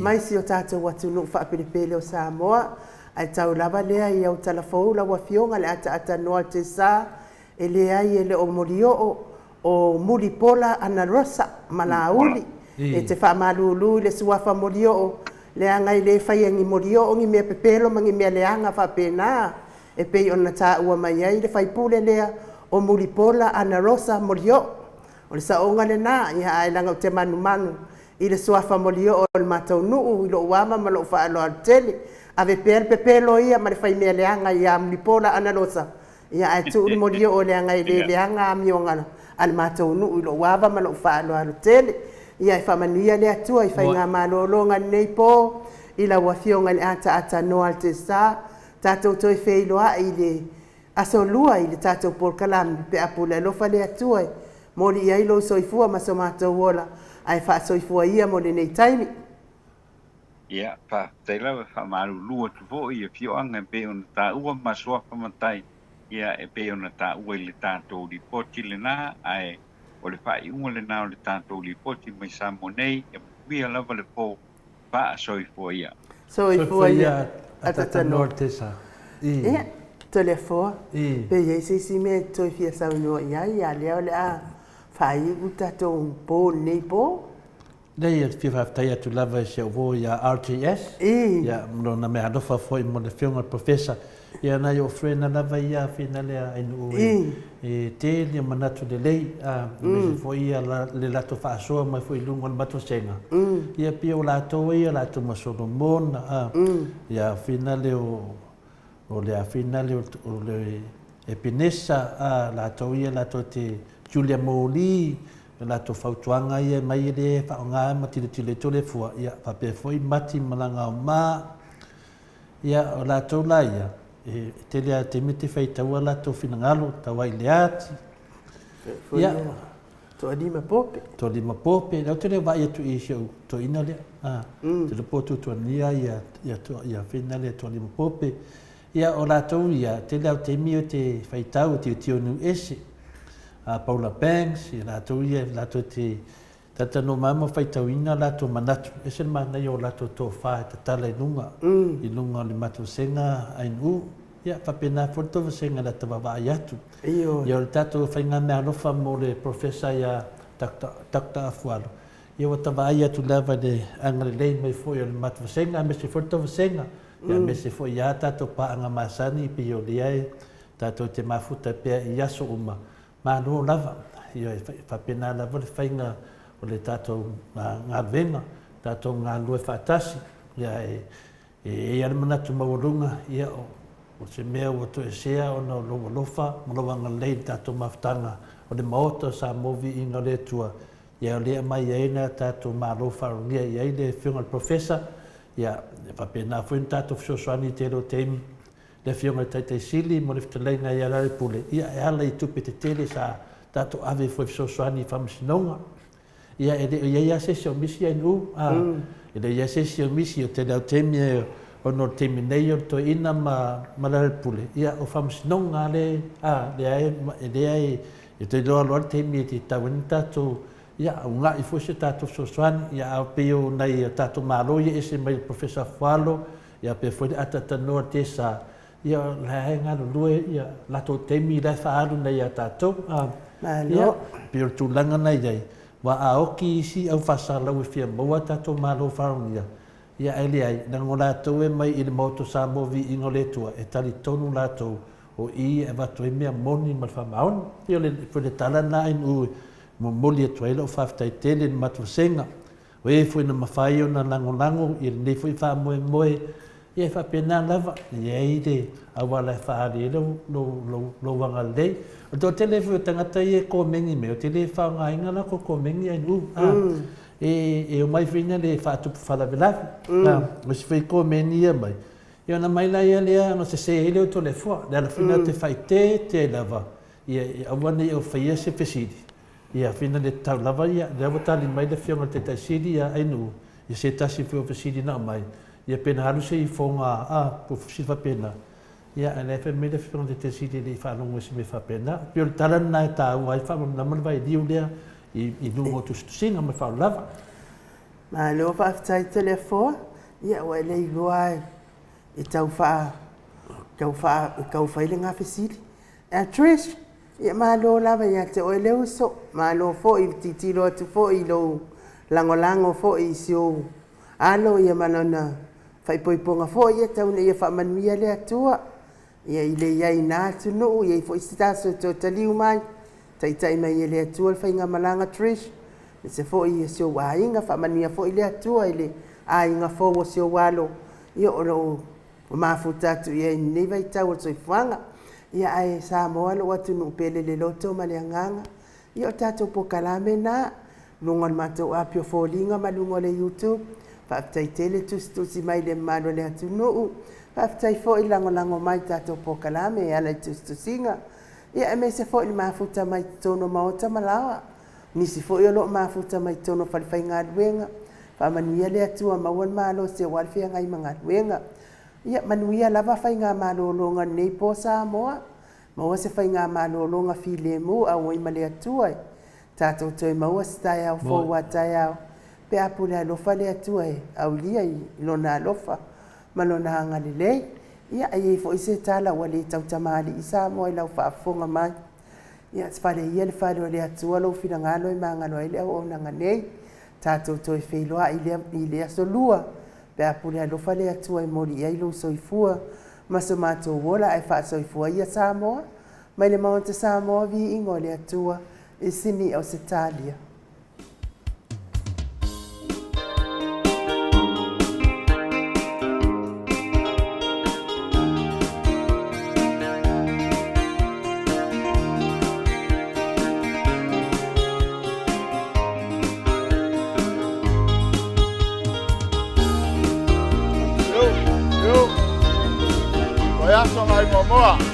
mai si o tātou atunu whaapiripele o Samoa ai tau lava lea ia o talafou la wafionga le ata noa te sa e le ai e le o morioo o Mulipola ana rosa malauli e te whaamalulu le suafa morioo le angai le whaiangi morioo ngi mea pepelo mangi mea leanga whapena e pei ona tā ua mai ai le whaipule lea o Mulipola ana rosa morioo o le saonga le nā ia ai langa o te manu i le suafa morioo o le matau nuu i lo uama ma lo whaalo al tele ave pepelo ia ma le whai mea leanga ia Mulipola ana rosa ia ai tu le morioo o le angai le leanga a mionga al matau nuu i lo uama ma lo whaalo al tele ia i whamanuia le atua i whai ngā malolonga nei po i la wafionga le ata noa al te sa tātou toi wheiloa i le asolua i le tātou polkalami pe apula lofa le atua mori ia i lo soifua ma so mātou wola ai wha soifua ia mo le nei taimi ia pa teila whamarulua tu fo i fioanga pe ona tā ua masua pamatai ia e pe ona tā ua i le tātou li poti le nā ai o le whai unga le nā o le tātou li poti mai Samo nei e mia lava le po pa soifua ia soifua ia ata noa te sa ia to le foa pe ia si me toi fia sa no ia leo le a whai uta tō po nei po Nei e whiwhaftai atu lava se o ia RTS ia mrona me adofa foi mo le whiunga professor ia nai o frena lava ia whina lea inu e te lia manatu le lei me foi ia le lato whaasoa mai foi lungo le mato senga ia pia o lato ia lato masolo mona ia whina le o le a whina le o le epinesa lato ia lato te Julia Moli la to fautuanga ia mai le faunga ma tile tole fua ia pape foi mati malanga ma ia la to la ia e tele te mete feita wala to finangalo tawai le ati ia to lima pope la tele vai tu i show to ina le te le potu to nia ia to ia finale to lima pope ia o la to ia tele te mio te feita o te nu ese Paula Banks, la toia, la te tata no mama fai tauina la to manatu. Ese mana yo la to fa tala inunga. Inunga le matu senga ainu. Ya papena foto senga la tava yatu. Yo tato fai nga me alofa mo le professor ya takta afualo. Yo tava yatu lava de angale lei mai foi le matu senga me se foto senga. Ya me se foi ya tato pa anga masani pi yo liai tato te mafuta pe yaso uma. Mano lava ia whapena lava le whainga o le tātou ngā venga, tātou ngā lue whātasi ia e ale manatu maurunga ia o se mea o to e sea o na lofa malawanga lei tātou mawhtanga o le maota sa movi inga le tua ia o lea mai eina tātou malofa o nia ia i le whiunga professor ia whapena fuin tātou fsoswani te lo teimi le whiunga tai sili mo le whitalenga ia rare pule. Ia e ala i tupe te tele sa tato ave foi fsoswani whamasinonga. Ia e ia sesi o misi ai nu. E le ia sesi o misi o te lau temi o no temi nei o to ina ma rare pule. Ia o whamasinonga le ai e te loa loa temi e te tawani tato ia unga i fuese tato fsoswani ia au peo nei tato malo ia ese mai professor Fualo ia pe foi atatanoa te sa ia la nga lue ia la to temi la faalu nei atato ia pio tu langa nei dai wa aoki si au fasala we fia mo atato malo farunia ia ele ai na ngola to e mai il moto sa movi ingole tua e tali tonu la to o i e va to me moni mal fa maun io le fo de tala na in u mo moli to ele o fafta tele matu senga we fo na mafai ona lango il ne fo fa moe ia fa pena lava ia ide awala fa ali lo wanga lei o to telefo tangata e ko mengi me o telefa nga inga na ko mengi ai e o mai fina le fa tu fa la vela o se foi ko mengi mai ia na mai la ia le no se ele o telefo da la fina te fai te lava ia awani o fa se pesidi ia fina le ta lava ia le botali mai le fiona te tasidi ia ai nu ia se tasi foi pesidi na mai ia pena halu se i fonga po sifa pena ia ele fe me le fiona de tesi de fa longo se me fa pena pio talan na ta wa fa na mal vai diu le i nu mo tu singa me fa lava ma lo fa tai telefo ia wa le loai e tau fa ile nga fesili a Trish ia ma lo lava ia te o le uso ma lo fo i titilo tu fo i lo lango fo i sio alo ia manona fai poiponga fo ia tau ne ia fa manuia le atua ia ile ia ina tu no ia fo ista so to taliu mai tai mai le atua fai nga malanga Trish se fo ia sio wa inga fa manuia fo ile atua ile a inga fo o sio walo ia o mafuta tu ia nei vai tau so ifanga ia ai sa mo lo watu no pele le loto maleanganga ia tato po kalame na lungon mato apio folinga malungo le YouTube fa tai tele tu si mai le mano le atu no fa tai fo ilango mai tato po kalame ala tu singa ia me se fo i mafuta mai tono maota malawa ni si fo yo lo mafuta mai tono fa fainga wenga fa manuia le atu ma won malo se wal fia ngai manga wenga ia manuia lava fainga malolonga nei po Samoa ma se fainga malolonga filemu a oi male atua tato toi ma stai au fo wataya pe apula lo fale atua au lia lona lofa malona ngalile ia ai fo ise tala wale tau tamali isa mo ila fa fonga mai ia fale ia le fale le atua lo fina ngalo i mangalo ile o na nganei tato toi feilo ile solua pe apule lo fale atua i mori ai lo soifua masomato wola ai fa soifua ia Samoa mai le monte Samoa vi ingole atua e sini o Italia Sono ai Momoa.